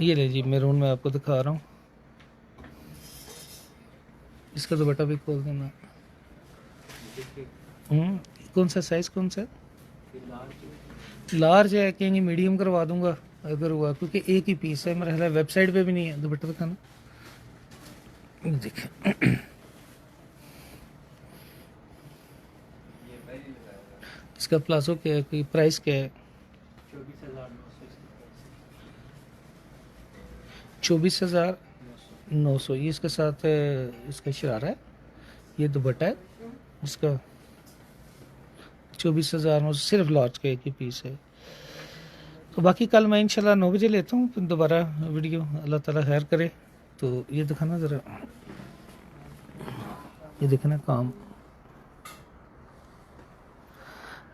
ये ले जी, मैरून में आपको दिखा रहा हूँ। इसका दुपट्टा भी खोल देना। कौन सा साइज़, कौन सा लार्ज है? कहेंगे मीडियम करवा दूंगा अगर हुआ, क्योंकि एक ही पीस है मेरा ख्याल है, वेबसाइट पे भी नहीं है। दुपट्टा दिखाना, देखिए इसका प्लाजो क्या है, कोई प्राइस क्या है? 24,900। ये इसके साथ इसका शरारा है, ये दुपट्टा है इसका। 24,900 सिर्फ लार्ज का एक ही पीस है। तो बाकी कल मैं इंशाल्लाह 9 बजे लेता हूँ फिर दोबारा वीडियो, अल्लाह ताला खैर करे। तो ये दिखाना ज़रा, ये देखना काम,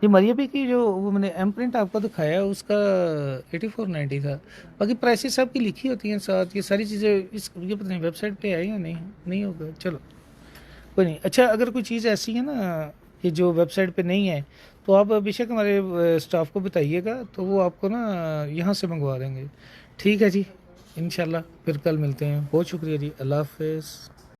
ये मरियबी की जो वो मैंने एम प्रिंट आपको दिखाया उसका 8490 था। बाकी प्राइसेस सबकी लिखी होती हैं साथ, ये सारी चीज़ें इस, ये पता नहीं वेबसाइट पे है या नहीं, नहीं होगा, चलो कोई नहीं। अच्छा, अगर कोई चीज़ ऐसी है ना कि जो वेबसाइट पे नहीं है, तो आप बेशक हमारे स्टाफ को बताइएगा, तो वो आपको ना यहाँ से मंगवा देंगे। ठीक है जी, इंशाल्लाह फिर कल मिलते हैं। बहुत शुक्रिया जी, अल्लाह हाफ़िज़।